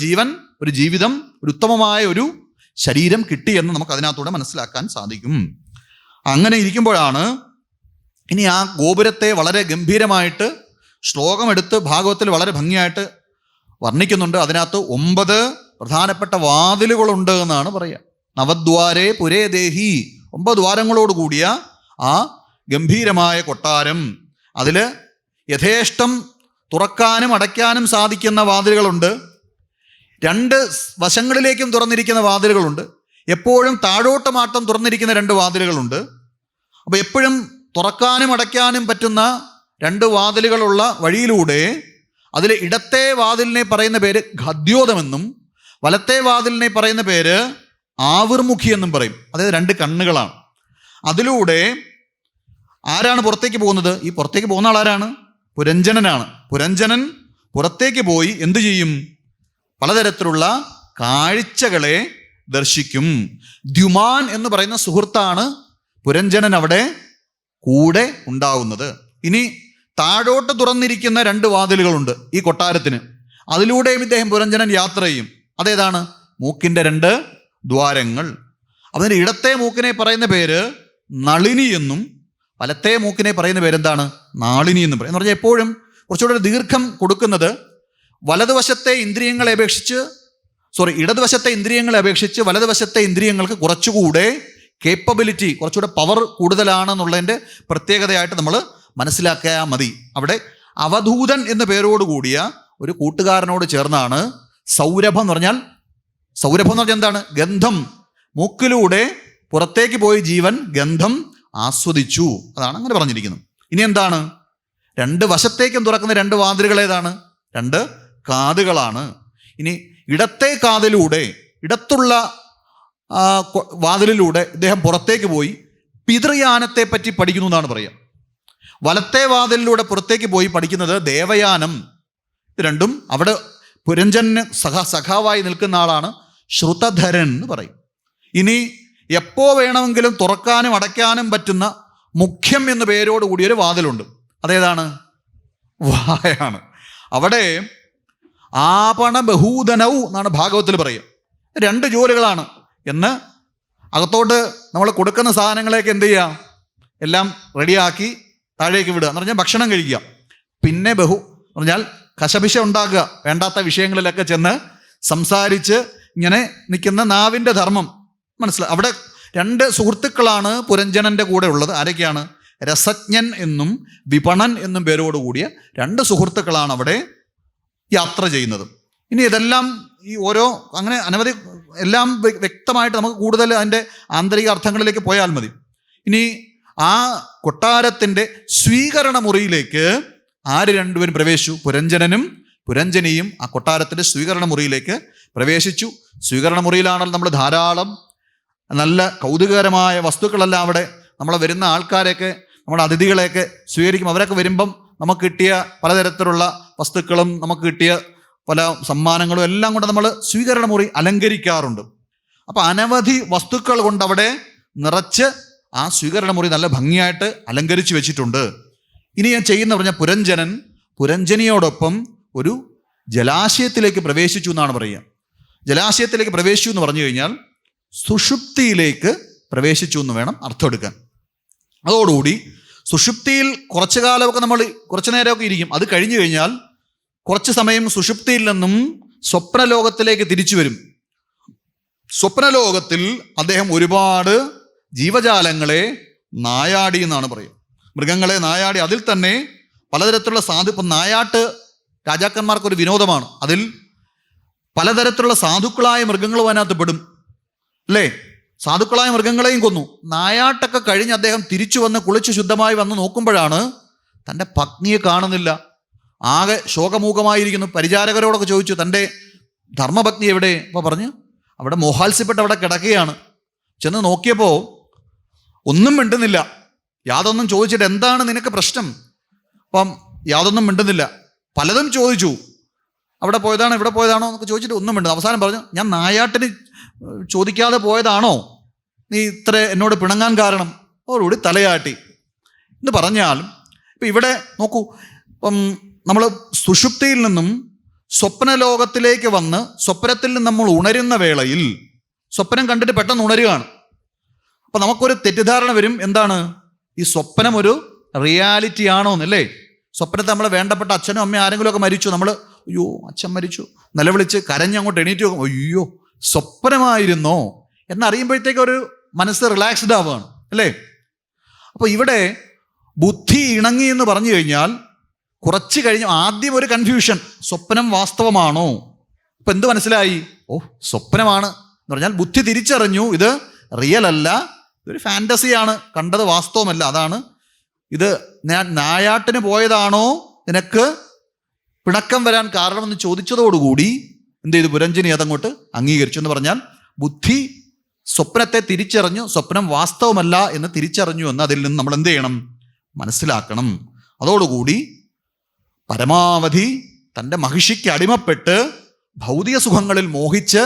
ജീവിതം, ഒരു ഉത്തമമായ ഒരു ശരീരം കിട്ടി എന്ന് നമുക്ക് അതിനകത്തൂടെ മനസ്സിലാക്കാൻ സാധിക്കും. അങ്ങനെ ഇരിക്കുമ്പോഴാണ് ഇനി ആ ഗോപുരത്തെ വളരെ ഗംഭീരമായിട്ട് ശ്ലോകമെടുത്ത് ഭാഗവത്തിൽ വളരെ ഭംഗിയായിട്ട് വർണ്ണിക്കുന്നുണ്ട്. അതിനകത്ത് 9 പ്രധാനപ്പെട്ട വാതിലുകളുണ്ട് എന്നാണ് പറയുക. നവദ്വാരേ പുരേ ദേഹി, 9 ദ്വാരങ്ങളോട് കൂടിയ ആ ഗംഭീരമായ കൊട്ടാരം. അതിൽ യഥേഷ്ടം തുറക്കാനും അടയ്ക്കാനും സാധിക്കുന്ന വാതിലുകളുണ്ട്. 2 വശങ്ങളിലേക്കും തുറന്നിരിക്കുന്ന വാതിലുകളുണ്ട്. എപ്പോഴും താഴോട്ട് മാട്ടം തുറന്നിരിക്കുന്ന 2 വാതിലുകളുണ്ട്. അപ്പോൾ എപ്പോഴും തുറക്കാനും അടയ്ക്കാനും പറ്റുന്ന 2 വാതിലുകളുള്ള വഴിയിലൂടെ അതിൽ ഇടത്തെ വാതിലിനെ പറയുന്ന പേര് ഖദ്യോതമെന്നും വലത്തെ വാതിലിനെ പറയുന്ന പേര് ആവിർമുഖി എന്നും പറയും. അതായത് 2 കണ്ണുകളാണ്. അതിലൂടെ ആരാണ് പുറത്തേക്ക് പോകുന്നത്? ഈ പുറത്തേക്ക് പോകുന്ന ആളാരാണ്? പുരഞ്ജനനാണ്. പുരഞ്ജനൻ പുറത്തേക്ക് പോയി എന്തു ചെയ്യും? പലതരത്തിലുള്ള കാഴ്ചകളെ ദർശിക്കും. ദ്യുമാൻ എന്ന് പറയുന്ന സുഹൃത്താണ് പുരഞ്ജനൻ അവിടെ കൂടെ ഉണ്ടാവുന്നത്. ഇനി താഴോട്ട് തുറന്നിരിക്കുന്ന 2 വാതിലുകളുണ്ട് ഈ കൊട്ടാരത്തിന്. അതിലൂടെയും ഇദ്ദേഹം പുരഞ്ജനൻ യാത്ര ചെയ്യും. അതേതാണ്? മൂക്കിൻ്റെ 2 ദ്വാരങ്ങൾ. അതിന് ഇടത്തെ മൂക്കിനെ പറയുന്ന പേര് നളിനി എന്നും വലത്തെ മൂക്കിനെ പറയുന്ന പേരെന്താണ്? നാളിനി എന്നും പറയും. എന്ന് പറഞ്ഞാൽ എപ്പോഴും കുറച്ചുകൂടെ ദീർഘം കൊടുക്കുന്നത് ഇടതുവശത്തെ ഇന്ദ്രിയങ്ങളെ അപേക്ഷിച്ച് വലതുവശത്തെ ഇന്ദ്രിയങ്ങൾക്ക് കുറച്ചുകൂടെ കേപ്പബിലിറ്റി, കുറച്ചുകൂടെ പവർ കൂടുതലാണെന്നുള്ളതിൻ്റെ പ്രത്യേകതയായിട്ട് നമ്മൾ മനസ്സിലാക്കിയാൽ മതി. അവിടെ അവധൂതൻ എന്ന പേരോടുകൂടിയ ഒരു കൂട്ടുകാരനോട് ചേർന്നാണ് സൗരഭം എന്ന് പറഞ്ഞാൽ എന്താണ്? ഗന്ധം. മൂക്കിലൂടെ പുറത്തേക്ക് പോയി ജീവൻ ഗന്ധം ആസ്വദിച്ചു. അതാണ് അങ്ങനെ പറഞ്ഞിരിക്കുന്നത്. ഇനി എന്താണ്? 2 വശത്തേക്കും തുറക്കുന്ന 2 വാതിലുകൾ ഏതാണ്? 2 കാതുകളാണ്. ഇനി ഇടത്തെ കാതിലൂടെ, ഇടത്തുള്ള വാതിലിലൂടെ ഇദ്ദേഹം പുറത്തേക്ക് പോയി പിതൃയാനത്തെ പറ്റി പഠിക്കുന്നു എന്നാണ് പറയുക. വലത്തെ വാതിലിലൂടെ പുറത്തേക്ക് പോയി പഠിക്കുന്നത് ദേവയാനം. ഇത് 2ഉം അവിടെ പുരഞ്ജന് സഖാവായി നിൽക്കുന്ന ആളാണ് ശ്രുതധരൻ എന്ന് പറയും. ഇനി എപ്പോ വേണമെങ്കിലും തുറക്കാനും അടയ്ക്കാനും പറ്റുന്ന മുഖ്യം എന്ന പേരോടുകൂടി ഒരു വാതിലുണ്ട്. അതേതാണ്? വായാണ്. അവിടെ ആപണ ബഹൂദനവും എന്നാണ് ഭാഗവത്തിൽ പറയുക. 2 ജോലികളാണ് എന്ന്. അകത്തോട്ട് നമ്മൾ കൊടുക്കുന്ന സാധനങ്ങളെയൊക്കെ എന്ത് ചെയ്യുക? എല്ലാം റെഡിയാക്കി താഴേക്ക് വിടുക എന്ന് പറഞ്ഞാൽ ഭക്ഷണം കഴിക്കുക. പിന്നെ പറഞ്ഞാൽ കശപിശ ഉണ്ടാക്കുക, വേണ്ടാത്ത വിഷയങ്ങളിലൊക്കെ ചെന്ന് സംസാരിച്ച് ഇങ്ങനെ നിൽക്കുന്ന നാവിൻ്റെ ധർമ്മം മനസ്സിലായി. അവിടെ രണ്ട് സുഹൃത്തുക്കളാണ് പുരഞ്ജനൻ്റെ കൂടെ ഉള്ളത്. ആരൊക്കെയാണ്? രസജ്ഞൻ എന്നും വിപണൻ എന്നും പേരോടുകൂടിയ രണ്ട് സുഹൃത്തുക്കളാണ് അവിടെ യാത്ര ചെയ്യുന്നത്. ഇനി ഇതെല്ലാം ഈ ഓരോ അങ്ങനെ അനവധി എല്ലാം വ്യക്തമായിട്ട് നമുക്ക് കൂടുതൽ അതിൻ്റെ ആന്തരിക അർത്ഥങ്ങളിലേക്ക് പോയാൽ മതി. ഇനി ആ കൊട്ടാരത്തിൻ്റെ സ്വീകരണ മുറിയിലേക്ക് ആര് രണ്ടുപേരും പ്രവേശിച്ചു? പുരഞ്ജനനും പുരഞ്ജനിയും ആ കൊട്ടാരത്തിൻ്റെ സ്വീകരണ മുറിയിലേക്ക് പ്രവേശിച്ചു. സ്വീകരണ മുറിയിലാണെങ്കിൽ നമ്മൾ ധാരാളം നല്ല കൗതുകകരമായ വസ്തുക്കളെല്ലാം അവിടെ നമ്മളെ വരുന്ന ആൾക്കാരെയൊക്കെ, നമ്മുടെ അതിഥികളെയൊക്കെ സ്വീകരിക്കും. അവരൊക്കെ വരുമ്പം നമുക്ക് കിട്ടിയ പലതരത്തിലുള്ള വസ്തുക്കളും നമുക്ക് കിട്ടിയ പല സമ്മാനങ്ങളും എല്ലാം കൊണ്ട് നമ്മൾ സ്വീകരണ മുറി അലങ്കരിക്കാറുണ്ട്. അപ്പം അനവധി വസ്തുക്കൾ കൊണ്ട് അവിടെ നിറച്ച് ആ സ്വീകരണ മുറി നല്ല ഭംഗിയായിട്ട് അലങ്കരിച്ച് വെച്ചിട്ടുണ്ട്. ഇനി ഞാൻ ചെയ്യുന്ന പറഞ്ഞാൽ പുരഞ്ജനിയോടൊപ്പം ഒരു ജലാശയത്തിലേക്ക് പ്രവേശിച്ചു എന്നാണ് പറയുക. ജലാശയത്തിലേക്ക് പ്രവേശിച്ചു എന്ന് പറഞ്ഞു കഴിഞ്ഞാൽ സുഷുപ്തിയിലേക്ക് പ്രവേശിച്ചു എന്ന് വേണം അർത്ഥം എടുക്കാൻ. അതോടുകൂടി സുഷുപ്തിയിൽ കുറച്ചു കാലമൊക്കെ നമ്മൾ കുറച്ചു നേരമൊക്കെ ഇരിക്കും. അത് കഴിഞ്ഞു കഴിഞ്ഞാൽ കുറച്ച് സമയം സുഷുപ്തിയിൽ നിന്നും സ്വപ്നലോകത്തിലേക്ക് തിരിച്ചു വരും. സ്വപ്നലോകത്തിൽ അദ്ദേഹം ഒരുപാട് ജീവജാലങ്ങളെ നായാടി എന്നാണ് പറയുക. മൃഗങ്ങളെ നായാടി. അതിൽ തന്നെ പലതരത്തിലുള്ള ഇപ്പം നായാട്ട് രാജാക്കന്മാർക്കൊരു വിനോദമാണ്. അതിൽ പലതരത്തിലുള്ള സാധുക്കളായ മൃഗങ്ങളും അതിനകത്ത് പെടും അല്ലേ? സാധുക്കളായ മൃഗങ്ങളെയും കൊന്നു. നായാട്ടൊക്കെ കഴിഞ്ഞ് അദ്ദേഹം തിരിച്ചു വന്ന് കുളിച്ച് ശുദ്ധമായി വന്ന് നോക്കുമ്പോഴാണ് തൻ്റെ പത്നിയെ കാണുന്നില്ല. ആകെ ശോകമൂകമായിരിക്കുന്നു. പരിചാരകരോടൊക്കെ ചോദിച്ചു, തൻ്റെ ധർമ്മപത്നി എവിടെ? അപ്പോൾ പറഞ്ഞു അവിടെ മോഹാത്സ്യപ്പെട്ട് അവിടെ കിടക്കുകയാണ്. ചെന്ന് നോക്കിയപ്പോൾ ഒന്നും മിണ്ടുന്നില്ല. യാതൊന്നും ചോദിച്ചിട്ട് എന്താണ് നിനക്ക് പ്രശ്നം? അപ്പം യാതൊന്നും മിണ്ടുന്നില്ല. പലതും ചോദിച്ചു, അവിടെ പോയതാണോ ഇവിടെ പോയതാണോ എന്നൊക്കെ ചോദിച്ചിട്ട് ഒന്നും മിണ്ടുന്നു. അവസാനം പറഞ്ഞു, ഞാൻ നായാട്ടിന് ചോദിക്കാതെ പോയതാണോ നീ ഇത്ര എന്നോട് പിണങ്ങാൻ കാരണം? അവരോട് തലയാട്ടി എന്ന് പറഞ്ഞാൽ ഇപ്പം ഇവിടെ നോക്കൂ, ഇപ്പം നമ്മൾ സുഷുപ്തിയിൽ നിന്നും സ്വപ്നലോകത്തിലേക്ക് വന്ന് സ്വപ്നത്തിൽ നിന്ന് നമ്മൾ ഉണരുന്ന വേളയിൽ സ്വപ്നം കണ്ടിട്ട് പെട്ടെന്ന് ഉണരുകയാണ്. അപ്പം നമുക്കൊരു തെറ്റിദ്ധാരണ വരും, എന്താണ് ഈ സ്വപ്നം ഒരു റിയാലിറ്റി ആണോ എന്നല്ലേ? സ്വപ്നത്തെ നമ്മളെ വേണ്ടപ്പെട്ട അച്ഛനും അമ്മയും ആരെങ്കിലും ഒക്കെ മരിച്ചു, നമ്മൾ അയ്യോ അച്ഛൻ മരിച്ചു നിലവിളിച്ച് കരഞ്ഞ് അങ്ങോട്ട് എണീറ്റ് നോക്കും, അയ്യോ സ്വപ്നമായിരുന്നോ എന്നറിയുമ്പോഴത്തേക്ക് ഒരു മനസ്സ് റിലാക്സ്ഡ് ആവുകയാണ് അല്ലേ? അപ്പോൾ ഇവിടെ ബുദ്ധി ഇണങ്ങി എന്ന് പറഞ്ഞു കഴിഞ്ഞാൽ കുറച്ച് കഴിഞ്ഞ് ആദ്യം ഒരു കൺഫ്യൂഷൻ, സ്വപ്നം വാസ്തവമാണോ? ഇപ്പം എന്ത് മനസ്സിലായി? ഓ സ്വപ്നമാണ് എന്ന് പറഞ്ഞാൽ ബുദ്ധി തിരിച്ചറിഞ്ഞു ഇത് റിയൽ അല്ല, ഇതൊരു ഫാൻറ്റസിയാണ്, കണ്ടത് വാസ്തവമല്ല. അതാണ് ഇത് ഞാൻ നായാട്ടിന് പോയതാണോ നിനക്ക് പിണക്കം വരാൻ കാരണമെന്ന് ചോദിച്ചതോടുകൂടി എന്ത് ചെയ്തു? പുരഞ്ജനി അതങ്ങോട്ട് അംഗീകരിച്ചു. എന്ന് പറഞ്ഞാൽ ബുദ്ധി സ്വപ്നത്തെ തിരിച്ചറിഞ്ഞു, സ്വപ്നം വാസ്തവമല്ല എന്ന് തിരിച്ചറിഞ്ഞു എന്ന് അതിൽ നിന്ന് നമ്മൾ എന്ത് ചെയ്യണം? മനസ്സിലാക്കണം. അതോടുകൂടി പരമാവധി തൻ്റെ മഹിഷിക്ക് അടിമപ്പെട്ട് ഭൗതിക സുഖങ്ങളിൽ മോഹിച്ച്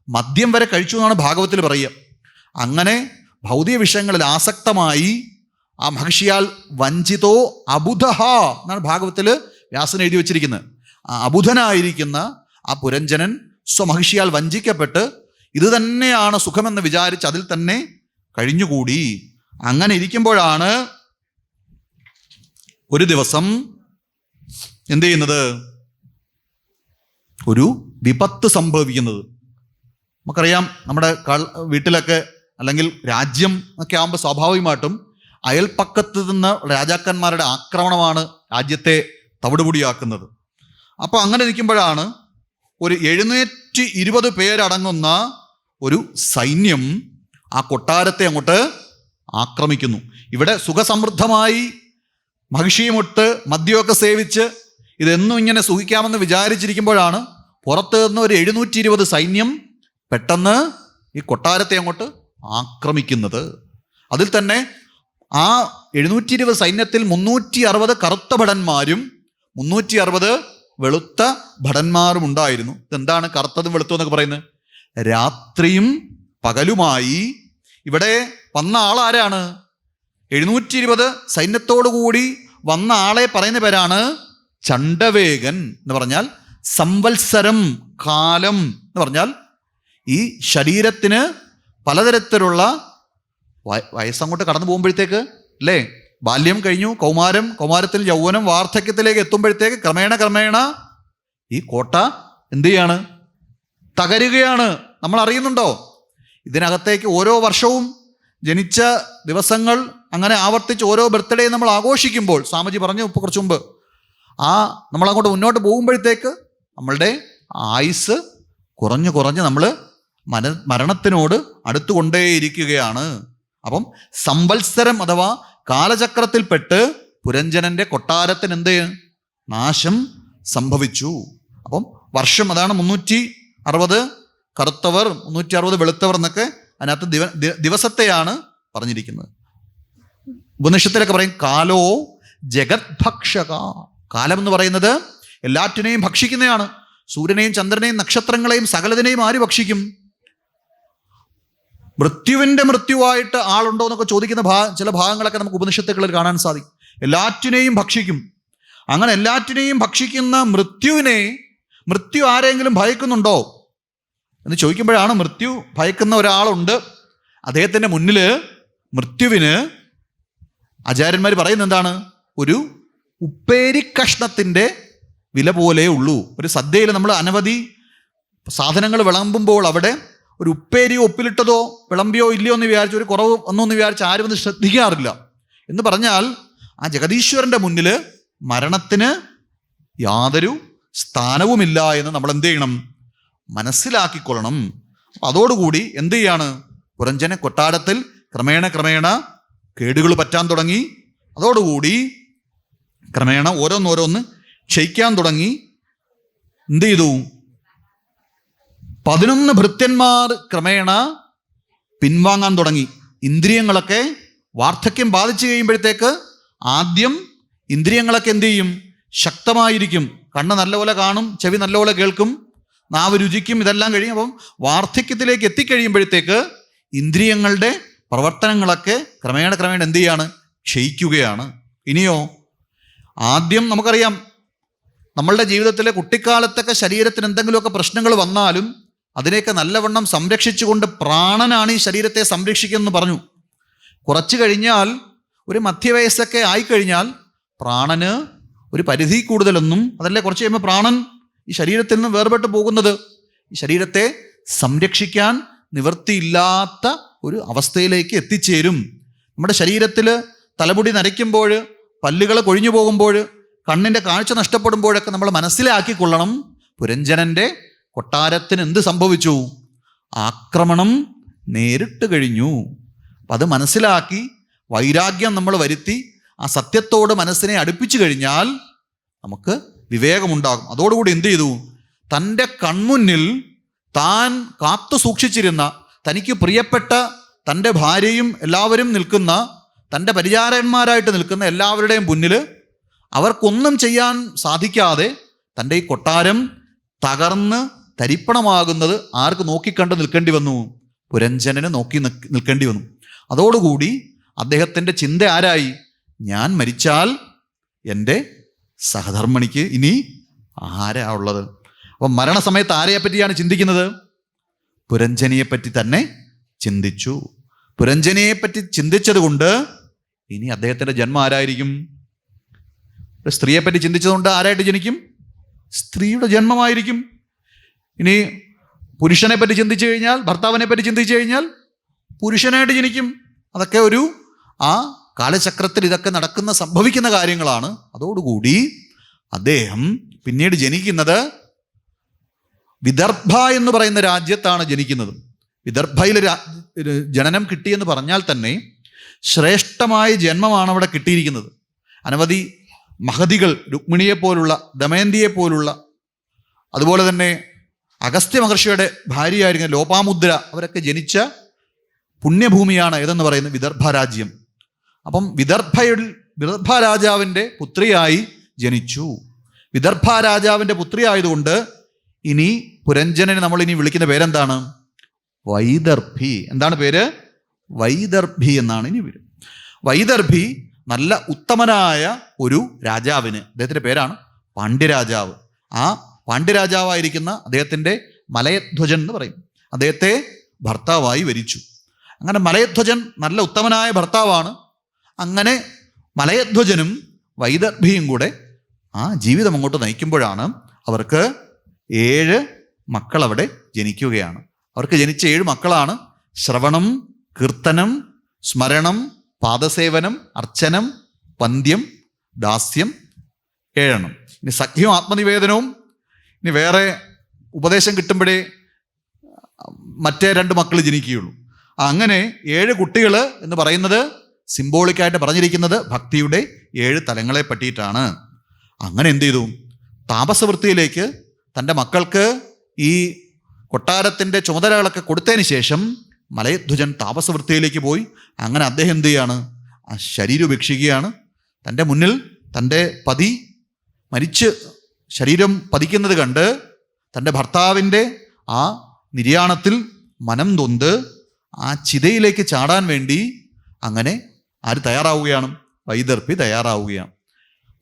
മദ്യം വരെ കഴിച്ചു എന്നാണ് ഭാഗവത്തിൽ പറയുക. അങ്ങനെ ഭൗതിക വിഷയങ്ങളിൽ ആസക്തമായി ആ മഹിഷിയാൽ വഞ്ചിതോ അബുധഹ എന്നാണ് ഭാഗവത്തിൽ വ്യാസൻ എഴുതി വച്ചിരിക്കുന്നത്. ആ അബുധനായിരിക്കുന്ന ആ പുരഞ്ജനൻ സ്വമഹിഷിയാൽ വഞ്ചിക്കപ്പെട്ട് ഇത് തന്നെയാണ് സുഖമെന്ന് വിചാരിച്ച് അതിൽ തന്നെ കഴിഞ്ഞുകൂടി. അങ്ങനെ ഇരിക്കുമ്പോഴാണ് ഒരു ദിവസം എന്ത് ചെയ്യുന്നത്? ഒരു വിപത്ത് സംഭവിക്കുന്നത്. നമുക്കറിയാം, നമ്മുടെ വീട്ടിലൊക്കെ അല്ലെങ്കിൽ രാജ്യം ഒക്കെ ആകുമ്പോൾ സ്വാഭാവികമായിട്ടും അയൽപ്പക്കത്ത് നിന്ന് രാജാക്കന്മാരുടെ ആക്രമണമാണ് രാജ്യത്തെ തവിടുപൊടിയാക്കുന്നത്. അപ്പോൾ അങ്ങനെ നിൽക്കുമ്പോഴാണ് ഒരു 720 പേരടങ്ങുന്ന ഒരു സൈന്യം ആ കൊട്ടാരത്തെ അങ്ങോട്ട് ആക്രമിക്കുന്നു. ഇവിടെ സുഖസമൃദ്ധമായി മഹിഷിയുമൊട്ട് മദ്യമൊക്കെ സേവിച്ച് ഇതെന്നും ഇങ്ങനെ സുഖിക്കാമെന്ന് വിചാരിച്ചിരിക്കുമ്പോഴാണ് പുറത്ത് നിന്ന് ഒരു 720 സൈന്യം പെട്ടെന്ന് ഈ കൊട്ടാരത്തെ അങ്ങോട്ട് ആക്രമിക്കുന്നത്. അതിൽ തന്നെ ആ 720 സൈന്യത്തിൽ 360 കറുത്ത ഭടന്മാരും 360 വെളുത്ത ഭടന്മാരും ഉണ്ടായിരുന്നു. ഇതെന്താണ് കറുത്തതും വെളുത്തും എന്നൊക്കെ പറയുന്നത്? രാത്രിയും പകലുമായി ഇവിടെ വന്ന ആളാരാണ്? 720 സൈന്യത്തോടു കൂടി വന്ന ആളെ പറയുന്ന പേരാണ് ചണ്ഡവേഗൻ എന്ന് പറഞ്ഞാൽ സംവത്സരം, കാലം എന്ന് പറഞ്ഞാൽ ഈ ശരീരത്തിന് പലതരത്തിലുള്ള വയസ്സങ്ങോട്ട് കടന്നു പോകുമ്പോഴത്തേക്ക് അല്ലേ ബാല്യം കഴിഞ്ഞു, കൗമാരത്തിൽ യൗവനം, വാർദ്ധക്യത്തിലേക്ക് എത്തുമ്പോഴത്തേക്ക് ക്രമേണ ഈ കോട്ട എന്ത് ചെയ്യാണ്? തകരുകയാണ്. നമ്മൾ അറിയുന്നുണ്ടോ? ഇതിനകത്തേക്ക് ഓരോ വർഷവും ജനിച്ച ദിവസങ്ങൾ അങ്ങനെ ആവർത്തിച്ച് ഓരോ ബർത്ത്ഡേ നമ്മൾ ആഘോഷിക്കുമ്പോൾ, സ്വാമിജി പറഞ്ഞു ഇപ്പോൾ കുറച്ച് മുമ്പ്, നമ്മളങ്ങോട്ട് മുന്നോട്ട് പോകുമ്പോഴത്തേക്ക് നമ്മളുടെ ആയുസ് കുറഞ്ഞ് നമ്മൾ മരണത്തിനോട് അടുത്തുകൊണ്ടേയിരിക്കുകയാണ്. അപ്പം സംവത്സരം അഥവാ കാലചക്രത്തിൽപ്പെട്ട് പുരഞ്ജനന്റെ കൊട്ടാരത്തിന് എന്ത് നാശം സംഭവിച്ചു. അപ്പം വർഷം അതാണ് 360 കറുത്തവർ 360 വെളുത്തവർ എന്നൊക്കെ അതിനകത്ത് ദിവസത്തെയാണ് പറഞ്ഞിരിക്കുന്നത്. ഉപനിഷത്തിലൊക്കെ പറയും കാലോ ജഗത് ഭക്ഷക. കാലം എന്ന് പറയുന്നത് എല്ലാറ്റിനെയും ഭക്ഷിക്കുന്നതാണ്. സൂര്യനെയും ചന്ദ്രനെയും നക്ഷത്രങ്ങളെയും സകലതിനെയും ആര് ഭക്ഷിക്കും? മൃത്യുവിൻ്റെ മൃത്യുവായിട്ട് ആളുണ്ടോ എന്നൊക്കെ ചോദിക്കുന്ന ചില ഭാഗങ്ങളൊക്കെ നമുക്ക് ഉപനിഷത്തുകളിൽ കാണാൻ സാധിക്കും. എല്ലാറ്റിനെയും ഭക്ഷിക്കും. അങ്ങനെ എല്ലാറ്റിനെയും ഭക്ഷിക്കുന്ന മൃത്യു ആരെങ്കിലും ഭയക്കുന്നുണ്ടോ എന്ന് ചോദിക്കുമ്പോഴാണ് മൃത്യു ഭയക്കുന്ന ഒരാളുണ്ട്. അദ്ദേഹത്തിൻ്റെ മുന്നിൽ മൃത്യുവിന് ആചാര്യന്മാർ പറയുന്നത് എന്താണ്? ഒരു ഉപ്പേരി കഷ്ണത്തിൻ്റെ വില പോലെ ഉള്ളൂ. ഒരു സദ്യയിൽ നമ്മൾ അനവധി സാധനങ്ങൾ വിളമ്പുമ്പോൾ അവിടെ ഒരു ഉപ്പേരിയോ ഉപ്പിലിട്ടതോ വിളമ്പിയോ ഇല്ലയോ എന്ന് വിചാരിച്ച്, ഒരു കുറവ് വന്നു എന്ന് വിചാരിച്ച് ആരും ഒന്ന് ശ്രദ്ധിക്കാറില്ല. എന്ന് പറഞ്ഞാൽ ആ ജഗദീശ്വരൻ്റെ മുന്നിൽ മരണത്തിന് യാതൊരു സ്ഥാനവുമില്ല എന്ന് നമ്മൾ എന്ത് ചെയ്യണം? മനസ്സിലാക്കിക്കൊള്ളണം. അതോടുകൂടി എന്ത് ചെയ്യാണ്? പുരഞ്ജന കൊട്ടാരത്തിൽ ക്രമേണ കേടുകൾ പറ്റാൻ തുടങ്ങി. അതോടുകൂടി ക്രമേണ ഓരോന്നോരോന്ന് ക്ഷയിക്കാൻ തുടങ്ങി. എന്ത് ചെയ്തു? 11 ഭൃത്യന്മാർ ക്രമേണ പിൻവാങ്ങാൻ തുടങ്ങി. ഇന്ദ്രിയങ്ങളൊക്കെ വാർദ്ധക്യം ബാധിച്ചു കഴിയുമ്പോഴത്തേക്ക് ആദ്യം ഇന്ദ്രിയങ്ങളൊക്കെ എന്ത് ചെയ്യും? ശക്തമായിരിക്കും. കണ്ണ് നല്ലപോലെ കാണും, ചെവി നല്ലപോലെ കേൾക്കും, നാവ് രുചിക്കും, ഇതെല്ലാം കഴിയും. അപ്പം വാർദ്ധക്യത്തിലേക്ക് എത്തിക്കഴിയുമ്പോഴത്തേക്ക് ഇന്ദ്രിയങ്ങളുടെ പ്രവർത്തനങ്ങളൊക്കെ ക്രമേണ എന്ത് ചെയ്യാണ്? ക്ഷയിക്കുകയാണ്. ഇനിയോ ആദ്യം നമുക്കറിയാം, നമ്മളുടെ ജീവിതത്തിലെ കുട്ടിക്കാലത്തൊക്കെ ശരീരത്തിന് എന്തെങ്കിലുമൊക്കെ പ്രശ്നങ്ങൾ വന്നാലും അതിനെയൊക്കെ നല്ലവണ്ണം സംരക്ഷിച്ചുകൊണ്ട് പ്രാണനാണ് ഈ ശരീരത്തെ സംരക്ഷിക്കുന്നതെന്ന് പറഞ്ഞു. കുറച്ച് കഴിഞ്ഞാൽ ഒരു മധ്യവയസ്സൊക്കെ ആയിക്കഴിഞ്ഞാൽ പ്രാണന് ഒരു പരിധി കൂടുതലൊന്നും, അതല്ലേ കുറച്ച് കഴിയുമ്പോൾ പ്രാണൻ ഈ ശരീരത്തിൽ നിന്ന് വേർപെട്ട് പോകുന്നത്. ഈ ശരീരത്തെ സംരക്ഷിക്കാൻ നിവൃത്തിയില്ലാത്ത ഒരു അവസ്ഥയിലേക്ക് എത്തിച്ചേരും. നമ്മുടെ ശരീരത്തിൽ തലമുടി നരയ്ക്കുമ്പോൾ, പല്ലുകൾ കൊഴിഞ്ഞു പോകുമ്പോൾ, കണ്ണിൻ്റെ കാഴ്ച നഷ്ടപ്പെടുമ്പോഴൊക്കെ നമ്മൾ മനസ്സിലാക്കിക്കൊള്ളണം, പുരഞ്ജനൻ്റെ കൊട്ടാരത്തിന് എന്ത് സംഭവിച്ചു? ആക്രമണം നേരിട്ട് കഴിഞ്ഞു. അപ്പം അത് മനസ്സിലാക്കി വൈരാഗ്യം നമ്മൾ വരുത്തി ആ സത്യത്തോട് മനസ്സിനെ അടുപ്പിച്ചു കഴിഞ്ഞാൽ നമുക്ക് വിവേകമുണ്ടാകും. അതോടുകൂടി എന്ത് ചെയ്തു? തൻ്റെ കൺമുന്നിൽ താൻ കാത്തു സൂക്ഷിച്ചിരുന്ന, തനിക്ക് പ്രിയപ്പെട്ട തൻ്റെ ഭാര്യയും എല്ലാവരും നിൽക്കുന്ന, തൻ്റെ പരിചാരകന്മാരായിട്ട് നിൽക്കുന്ന എല്ലാവരുടെയും മുന്നിൽ അവർക്കൊന്നും ചെയ്യാൻ സാധിക്കാതെ തൻ്റെ ഈ കൊട്ടാരം തകർന്ന് തരിപ്പണമാകുന്നത് ആർക്ക് നോക്കിക്കണ്ട് നിൽക്കേണ്ടി വന്നു? പുരഞ്ജനന് നോക്കി നിൽക്കേണ്ടി വന്നു. അതോടുകൂടി അദ്ദേഹത്തിൻ്റെ ചിന്ത ആരായി? ഞാൻ മരിച്ചാൽ എൻ്റെ സഹധർമ്മിണിക്ക് ഇനി ആരാ ഉള്ളത്? അപ്പം മരണസമയത്ത് ആരെയെപ്പറ്റിയാണ് ചിന്തിക്കുന്നത്? പുരഞ്ജനിയെപ്പറ്റി തന്നെ ചിന്തിച്ചു. പുരഞ്ജനിയെപ്പറ്റി ചിന്തിച്ചത് കൊണ്ട് ഇനി അദ്ദേഹത്തിൻ്റെ ജന്മം ആരായിരിക്കും? ഒരു സ്ത്രീയെപ്പറ്റി ചിന്തിച്ചതുകൊണ്ട് ആരായിട്ട് ജനിക്കും? സ്ത്രീയുടെ ജന്മമായിരിക്കും. ഇനി പുരുഷനെ പറ്റി ചിന്തിച്ചു കഴിഞ്ഞാൽ, ഭർത്താവിനെ പറ്റി ചിന്തിച്ചു കഴിഞ്ഞാൽ പുരുഷനായിട്ട് ജനിക്കും. അതൊക്കെ ഒരു ആ കാലചക്രത്തിൽ ഇതൊക്കെ സംഭവിക്കുന്ന കാര്യങ്ങളാണ്. അതോടുകൂടി അദ്ദേഹം പിന്നീട് ജനിക്കുന്നത് വിദർഭ എന്ന് പറയുന്ന രാജ്യത്താണ് ജനിക്കുന്നത്. വിദർഭയിൽ ജനനം കിട്ടിയെന്ന് പറഞ്ഞാൽ തന്നെ ശ്രേഷ്ഠമായ ജന്മമാണ് അവിടെ കിട്ടിയിരിക്കുന്നത്. അനവധി മഹതികൾ, രുക്മിണിയെപ്പോലുള്ള, ദമയന്തിയെപ്പോലുള്ള, അതുപോലെ തന്നെ അഗസ്ത്യ മഹർഷിയുടെ ഭാര്യയായിരുന്ന ലോപാമുദ്ര, അവരൊക്കെ ജനിച്ച പുണ്യഭൂമിയാണ് ഏതെന്ന് പറയുന്നത് വിദർഭ രാജ്യം. അപ്പം വിദർഭ രാജാവിൻ്റെ പുത്രിയായി ജനിച്ചു. വിദർഭ രാജാവിൻ്റെ പുത്രി ആയതുകൊണ്ട് ഇനി പുരഞ്ജനനെ നമ്മൾ ഇനി വിളിക്കുന്ന പേരെന്താണ്? വൈദർഭി. എന്താണ് പേര്? വൈദർഭി എന്നാണ് ഇനി പേര്. വൈദർഭി നല്ല ഉത്തമനായ ഒരു രാജാവിന്, അദ്ദേഹത്തിൻ്റെ പേരാണ് പാണ്ഡ്യരാജാവ്. ആ പാണ്ഡ്യരാജാവായിരിക്കുന്ന അദ്ദേഹത്തിൻ്റെ മലയധ്വജൻ എന്ന് പറയും, അദ്ദേഹത്തെ ഭർത്താവായി വരിച്ചു. അങ്ങനെ മലയധ്വജൻ നല്ല ഉത്തമനായ ഭർത്താവാണ്. അങ്ങനെ മലയധ്വജനും വൈദർഭിയും കൂടെ ആ ജീവിതം അങ്ങോട്ട് നയിക്കുമ്പോഴാണ് അവർക്ക് 7 മക്കൾ അവിടെ ജനിക്കുകയാണ്. അവർക്ക് ജനിച്ച 7 മക്കളാണ് ശ്രവണം, കീർത്തനം, സ്മരണം, പാദസേവനം, അർച്ചനം, പന്ത്യം, ദാസ്യം, 7. ഇനി സഖ്യവും ആത്മനിവേദനവും ഇനി വേറെ ഉപദേശം കിട്ടുമ്പോഴേ മറ്റേ 2 മക്കൾ ജനിക്കുകയുള്ളൂ. അങ്ങനെ 7 കുട്ടികൾ എന്ന് പറയുന്നത് സിംബോളിക്കായിട്ട് പറഞ്ഞിരിക്കുന്നത് ഭക്തിയുടെ 7 തലങ്ങളെ പറ്റിയിട്ടാണ്. അങ്ങനെ എന്ത് ചെയ്തു? താപസവൃത്തിയിലേക്ക് തൻ്റെ മക്കൾക്ക് ഈ കൊട്ടാരത്തിൻ്റെ ചുമതലകളൊക്കെ കൊടുത്തതിന് ശേഷം മലയധ്വജൻ താപസവൃത്തിയിലേക്ക് പോയി. അങ്ങനെ അദ്ദേഹം എന്ത് ചെയ്യാണ്? ആ ശരീരം ഉപേക്ഷിക്കുകയാണ്. തൻ്റെ മുന്നിൽ തൻ്റെ പതി മരിച്ച് ശരീരം പതിക്കുന്നത് കണ്ട് തൻ്റെ ഭർത്താവിൻ്റെ ആ നിര്യാണത്തിൽ മനം നൊന്ത് ആ ചിതയിലേക്ക് ചാടാൻ വേണ്ടി അങ്ങനെ ആര് തയ്യാറാവുകയാണ്? വൈദർഭി തയ്യാറാവുകയാണ്.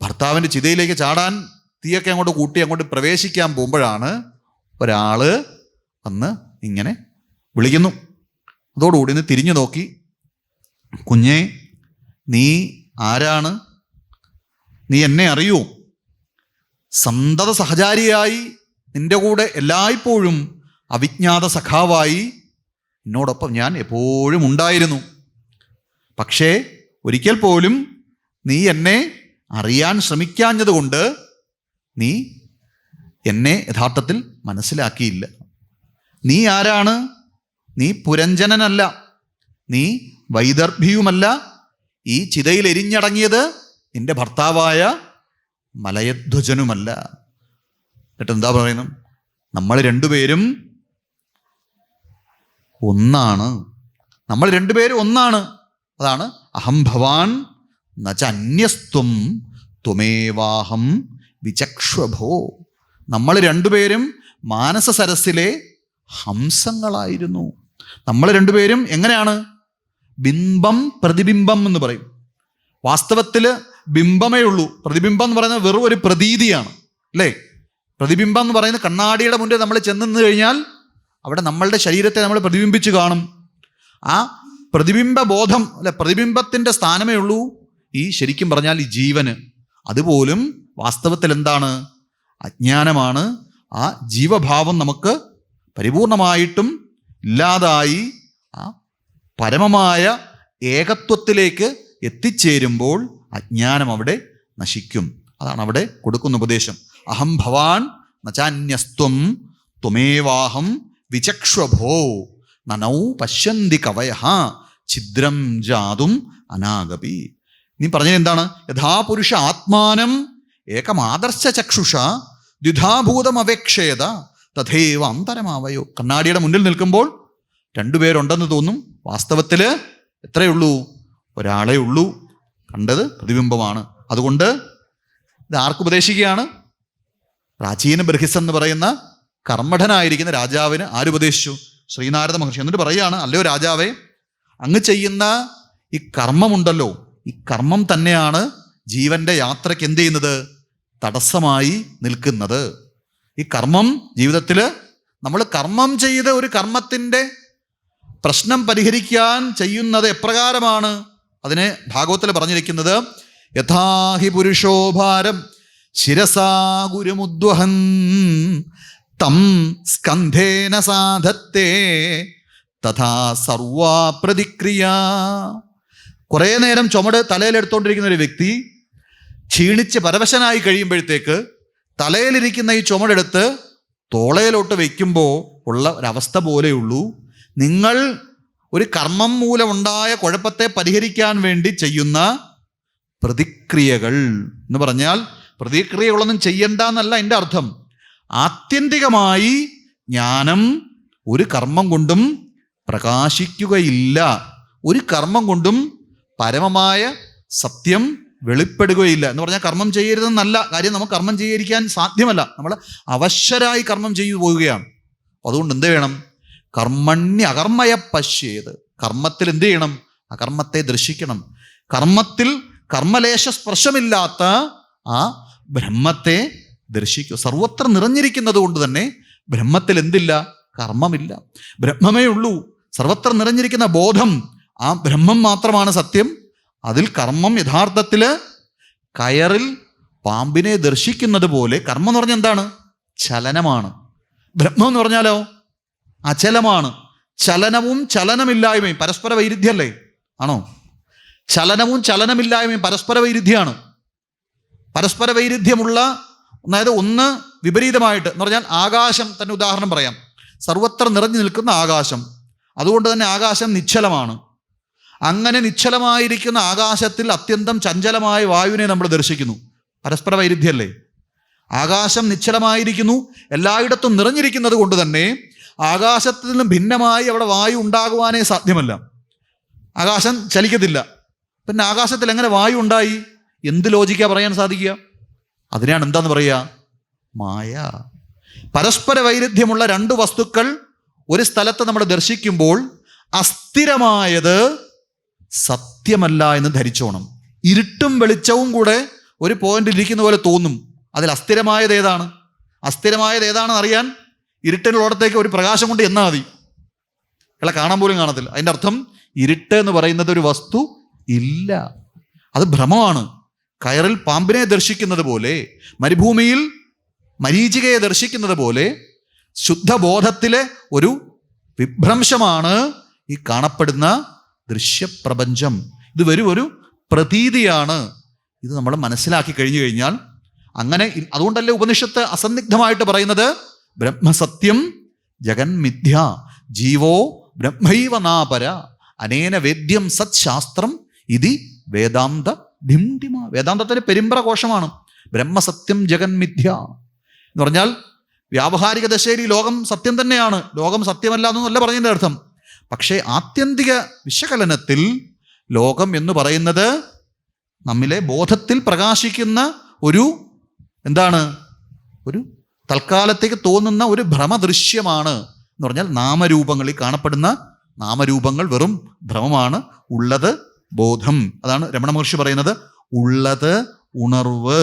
ഭർത്താവിൻ്റെ ചിതയിലേക്ക് ചാടാൻ തീയൊക്കെ അങ്ങോട്ട് കൂട്ടി അങ്ങോട്ട് പ്രവേശിക്കാൻ പോകുമ്പോഴാണ് ഒരാള് വന്ന് ഇങ്ങനെ വിളിക്കുന്നു. അതോടുകൂടി ഒന്ന് തിരിഞ്ഞു നോക്കി, കുഞ്ഞേ, നീ ആരാണ്? നീ എന്നെ അറിയുമോ? സന്തത സഹചാരിയായി നിന്റെ കൂടെ എല്ലായ്പ്പോഴും അവിജ്ഞാത സഖാവായി എന്നോടൊപ്പം ഞാൻ എപ്പോഴും ഉണ്ടായിരുന്നു. പക്ഷേ ഒരിക്കൽ പോലും നീ എന്നെ അറിയാൻ ശ്രമിക്കാഞ്ഞതുകൊണ്ട് നീ എന്നെ യഥാർത്ഥത്തിൽ മനസ്സിലാക്കിയില്ല. നീ ആരാണ്? നീ പുരഞ്ജനനല്ല, നീ വൈദർഭിയുമല്ല, ഈ ചിതയിൽ എരിഞ്ഞടങ്ങിയത് നിന്റെ ഭർത്താവായ മലയധ്വജനുമല്ല. എന്നിട്ട് എന്താ പറയുന്നത്? നമ്മൾ രണ്ടുപേരും ഒന്നാണ്. നമ്മൾ രണ്ടുപേരും ഒന്നാണ്. അതാണ് അഹം ഭവാൻ നച അന്യസ്ത്വം ത്വമേവാഹം വിചക്ഷ്വഭോ. നമ്മൾ രണ്ടുപേരും മാനസ സരസിലെ ഹംസങ്ങളായിരുന്നു. നമ്മൾ രണ്ടുപേരും എങ്ങനെയാണ്? ബിംബം പ്രതിബിംബം എന്ന് പറയും. വാസ്തവത്തിൽ ബിംബമേ ഉള്ളൂ. പ്രതിബിംബം എന്ന് പറയുന്നത് വെറും ഒരു പ്രതീതിയാണ്, അല്ലേ? പ്രതിബിംബം എന്ന് പറയുന്നത് കണ്ണാടിയുടെ മുന്നിൽ നമ്മൾ ചെന്നു കഴിഞ്ഞാൽ അവിടെ നമ്മളുടെ ശരീരത്തെ നമ്മൾ പ്രതിബിംബിച്ച് കാണും. ആ പ്രതിബിംബ ബോധം, അല്ലെ, പ്രതിബിംബത്തിൻ്റെ സ്ഥാനമേ ഉള്ളൂ ഈ ശരിക്കും പറഞ്ഞാൽ ഈ ജീവന്. അതുപോലും വാസ്തവത്തിൽ എന്താണ്? അജ്ഞാനമാണ്. ആ ജീവഭാവം നമുക്ക് പരിപൂർണമായിട്ടും ഇല്ലാതായി ആ പരമമായ ഏകത്വത്തിലേക്ക് എത്തിച്ചേരുമ്പോൾ അജ്ഞാനം അവിടെ നശിക്കും. അതാണ് അവിടെ കൊടുക്കുന്ന ഉപദേശം. അഹം ഭവാൻ നചാന്യസ്ത്വം ത്വമേവാഹം വിചക്ഷ്വഭോ നനൗ പശ്യന്തി കവയഃ ഛിദ്രം ജാതും അനാഗപി. നീ പറഞ്ഞത് എന്താണ്? യഥാപുരുഷ ആത്മാനം ഏകമാദർശ ചക്ഷുഷ ദ്വിധാഭൂതമവേക്ഷേത തഥൈവ അന്തരമാവയോ. കണ്ണാടിയുടെ മുന്നിൽ നിൽക്കുമ്പോൾ 2 പേരുണ്ടെന്ന് തോന്നും. വാസ്തവത്തിൽ എത്രയേ ഉള്ളൂ? ഒരാളേ ഉള്ളൂ. കണ്ടത് പ്രതിബിംബമാണ്. അതുകൊണ്ട് ഇത് ആർക്കുപദേശിക്കുകയാണ്? പ്രാചീന ബർഹിസ് എന്ന് പറയുന്ന കർമ്മഠനായിരിക്കുന്ന രാജാവിന് ആരുപദേശിച്ചു? ശ്രീനാരദ മഹർഷി. എന്നിട്ട് പറയുകയാണ്, അല്ലയോ രാജാവേ, അങ്ങ് ചെയ്യുന്ന ഈ കർമ്മമുണ്ടല്ലോ, ഈ കർമ്മം തന്നെയാണ് ജീവന്റെ യാത്രയ്ക്ക് എന്ത് ചെയ്യുന്നത്? തടസ്സമായി നിൽക്കുന്നത്. ഈ കർമ്മം ജീവിതത്തിൽ നമ്മൾ കർമ്മം ചെയ്ത് ഒരു കർമ്മത്തിൻ്റെ പ്രശ്നം പരിഹരിക്കാൻ ചെയ്യുന്നത് എപ്രകാരമാണ്? അതിനെ ഭാഗവത്തിൽ പറഞ്ഞിരിക്കുന്നത് യഥാഹി പുരുഷോഭാരം ശിരസാ ഗുരുമുദ്വഹൻ തം സ്കന്ധേന സാധത്തെ തഥാ സർവാ പ്രതിക്രിയ. കുറേ നേരം ചുമട് തലയിലെടുത്തോണ്ടിരിക്കുന്ന ഒരു വ്യക്തി ക്ഷീണിച്ച് പരവശനായി കഴിയുമ്പോഴത്തേക്ക് തലയിലിരിക്കുന്ന ഈ ചുമടെടുത്ത് തോളയിലോട്ട് വയ്ക്കുമ്പോൾ ഉള്ള ഒരവസ്ഥ പോലെയുള്ളൂ നിങ്ങൾ ഒരു കർമ്മം മൂലമുണ്ടായ കുഴപ്പത്തെ പരിഹരിക്കാൻ വേണ്ടി ചെയ്യുന്ന പ്രതിക്രിയകൾ. എന്ന് പറഞ്ഞാൽ പ്രതിക്രിയകളൊന്നും ചെയ്യണ്ട എന്നല്ല എൻ്റെ അർത്ഥം. ആത്യന്തികമായി ജ്ഞാനം ഒരു കർമ്മം കൊണ്ടും പ്രകാശിക്കുകയില്ല. ഒരു കർമ്മം കൊണ്ടും പരമമായ സത്യം വെളിപ്പെടുകയില്ല. എന്ന് പറഞ്ഞാൽ കർമ്മം ചെയ്യരുതെന്നല്ല കാര്യം. നമുക്ക് കർമ്മം ചെയ്യാതിരിക്കാൻ സാധ്യമല്ല. നമ്മൾ അവശ്യരായി കർമ്മം ചെയ്തു പോവുകയാണ്. അതുകൊണ്ട് എന്ത് വേണം? കർമ്മണ്യ അകർമ്മയ പശ്യേത്. കർമ്മത്തിൽ എന്ത് ചെയ്യണം? അകർമ്മത്തെ ദർശിക്കണം. കർമ്മത്തിൽ കർമ്മലേശ സ്പർശമില്ലാത്ത ആ ബ്രഹ്മത്തെ ദർശിക്കുക. സർവത്ര നിറഞ്ഞിരിക്കുന്നത് കൊണ്ട് തന്നെ ബ്രഹ്മത്തിൽ എന്തില്ല? കർമ്മമില്ല. ബ്രഹ്മമേ ഉള്ളൂ. സർവത്ര നിറഞ്ഞിരിക്കുന്ന ബോധം, ആ ബ്രഹ്മം മാത്രമാണ് സത്യം. അതിൽ കർമ്മം യഥാർത്ഥത്തിൽ കയറിൽ പാമ്പിനെ ദർശിക്കുന്നത് പോലെ, കർമ്മം എന്ന് പറഞ്ഞാൽ എന്താണ്? ചലനമാണ്. ബ്രഹ്മം എന്ന് പറഞ്ഞാലോ അചലമാണ്. ചലനവും ചലനമില്ലായ്മയും പരസ്പര വൈരുദ്ധ്യല്ലേ? ആണോ? ചലനവും ചലനമില്ലായ്മയും പരസ്പര വൈരുദ്ധ്യമാണ്. പരസ്പര വൈരുദ്ധ്യമുള്ള, അതായത് ഒന്ന് വിപരീതമായിട്ട് എന്ന് പറഞ്ഞാൽ ആകാശം തന്നെ ഉദാഹരണം പറയാം. സർവത്ര നിറഞ്ഞു നിൽക്കുന്ന ആകാശം, അതുകൊണ്ട് തന്നെ ആകാശം നിശ്ചലമാണ്. അങ്ങനെ നിശ്ചലമായിരിക്കുന്ന ആകാശത്തിൽ അത്യന്തം ചഞ്ചലമായ വായുവിനെ നമ്മൾ ദർശിക്കുന്നു. പരസ്പര വൈരുദ്ധ്യല്ലേ? ആകാശം നിശ്ചലമായിരിക്കുന്നു, എല്ലായിടത്തും നിറഞ്ഞിരിക്കുന്നത് കൊണ്ട് തന്നെ ആകാശത്തിൽ നിന്നും ഭിന്നമായി അവിടെ വായു ഉണ്ടാകുവാനേ സാധ്യമല്ല. ആകാശം ചലിക്കത്തില്ല. പിന്നെ ആകാശത്തിൽ എങ്ങനെ വായു ഉണ്ടായി? എന്ത് ലോജിക്കാ പറയാൻ സാധിക്കുക? അതിനാണ് എന്താന്ന് പറയുക? മായ. പരസ്പര വൈരുദ്ധ്യമുള്ള രണ്ട് വസ്തുക്കൾ ഒരു സ്ഥലത്ത് നമ്മൾ ദർശിക്കുമ്പോൾ അസ്ഥിരമായത് സത്യമല്ല എന്ന് ധരിച്ചോണം. ഇരുട്ടും വെളിച്ചവും കൂടെ ഒരു പോയിന്റിൽ ഇരിക്കുന്ന പോലെ തോന്നും. അതിൽ അസ്ഥിരമായത് ഏതാണ്? അസ്ഥിരമായത് ഏതാണെന്ന് അറിയാൻ ഇരുട്ടിനുള്ളിടത്തേക്ക് ഒരു പ്രകാശം കൊണ്ട് എന്നാൽ മതി. അല്ല, കാണാൻ പോലും കാണത്തില്ല. അതിൻ്റെ അർത്ഥം ഇരുട്ട് എന്ന് പറയുന്നത് ഒരു വസ്തു ഇല്ല, അത് ഭ്രമമാണ്. കയറിൽ പാമ്പിനെ ദർശിക്കുന്നത് പോലെ, മരുഭൂമിയിൽ മരീചികയെ ദർശിക്കുന്നത് പോലെ ശുദ്ധബോധത്തിലെ ഒരു വിഭ്രംശമാണ് ഈ കാണപ്പെടുന്ന ദൃശ്യപ്രപഞ്ചം. ഇത് വെറും ഒരു പ്രതീതിയാണ്. ഇത് നമ്മൾ മനസ്സിലാക്കി കഴിഞ്ഞു കഴിഞ്ഞാൽ അങ്ങനെ, അതുകൊണ്ടല്ലേ ഉപനിഷത്ത് അസന്നിഗ്ധമായിട്ട് പറയുന്നത് ബ്രഹ്മസത്യം ജഗന്മിഥ്യ ജീവോ ബ്രഹ്മൈവ നാപര അനേന വേദ്യം സത് ശാസ്ത്രം ഇതി വേദാന്ത ഡിംഡിമ. വേദാന്തത്തിന് പെരുമ്പറ കോശമാണ് ബ്രഹ്മസത്യം ജഗന്മിഥ്യ എന്ന് പറഞ്ഞാൽ. വ്യാവഹാരിക ദശയിൽ ഈ ലോകം സത്യം തന്നെയാണ്, ലോകം സത്യമല്ല എന്നല്ല പറഞ്ഞതിൻ്റെ അർത്ഥം. പക്ഷേ ആത്യന്തിക വിശകലനത്തിൽ ലോകം എന്ന് പറയുന്നത് നമ്മിലെ ബോധത്തിൽ പ്രകാശിക്കുന്ന ഒരു എന്താണ്? ഒരു തൽക്കാലത്തേക്ക് തോന്നുന്ന ഒരു ഭ്രമദൃശ്യമാണ് എന്ന് പറഞ്ഞാൽ നാമരൂപങ്ങളിൽ കാണപ്പെടുന്ന നാമരൂപങ്ങൾ വെറും ഭ്രമമാണ്. ഉള്ളത് ബോധം. അതാണ് രമണ മഹർഷി പറയുന്നത്, ഉള്ളത് ഉണർവ്,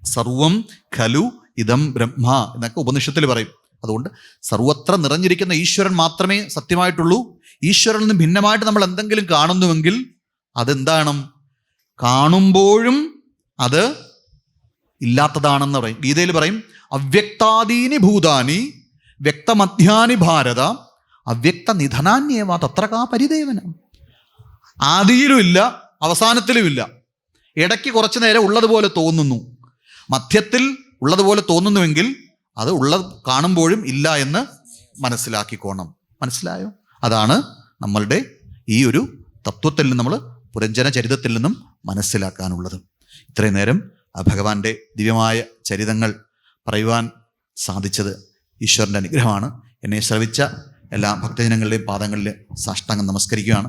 സർവം ഖലു ഇദം ബ്രഹ്മ എന്നൊക്കെ ഉപനിഷത്തിൽ പറയും. അതുകൊണ്ട് സർവത്ര നിറഞ്ഞിരിക്കുന്ന ഈശ്വരൻ മാത്രമേ സത്യമായിട്ടുള്ളൂ. ഈശ്വരനിൽ നിന്ന് ഭിന്നമായിട്ട് നമ്മൾ എന്തെങ്കിലും കാണുന്നുവെങ്കിൽ അതെന്താണ്? കാണുമ്പോഴും അത് ഇല്ലാത്തതാണെന്ന് പറയും. ഗീതയിൽ പറയും, അവ്യക്താദീനി ഭൂതാനി വ്യക്തമധ്യാനി ഭാരത അവ്യക്ത നിധനാന്യേവ തത്രകാ പരിദേവനം. ആദിയിലും ഇല്ല, അവസാനത്തിലും ഇല്ല. ഇടയ്ക്ക് കുറച്ചു നേരം ഉള്ളതുപോലെ തോന്നുന്നു, മധ്യത്തിൽ ഉള്ളതുപോലെ തോന്നുന്നുവെങ്കിൽ അത് ഉള്ളത് കാണുമ്പോഴും ഇല്ല എന്ന് മനസ്സിലാക്കിക്കോണം. മനസ്സിലായോ? അതാണ് നമ്മളുടെ ഈ ഒരു തത്വത്തിൽ നിന്ന്, നമ്മൾ പുരഞ്ജന ചരിതത്തിൽ നിന്നും മനസ്സിലാക്കാനുള്ളത്. ഇത്രയും നേരം ഭഗവാന്റെ ദിവ്യമായ ചരിതങ്ങൾ പറയുവാൻ സാധിച്ചത് ഈശ്വരൻ്റെ അനുഗ്രഹമാണ്. എന്നെ ശ്രവിച്ച എല്ലാ ഭക്തജനങ്ങളുടെയും പാദങ്ങളിൽ സാഷ്ടാംഗം നമസ്കരിക്കുകയാണ്.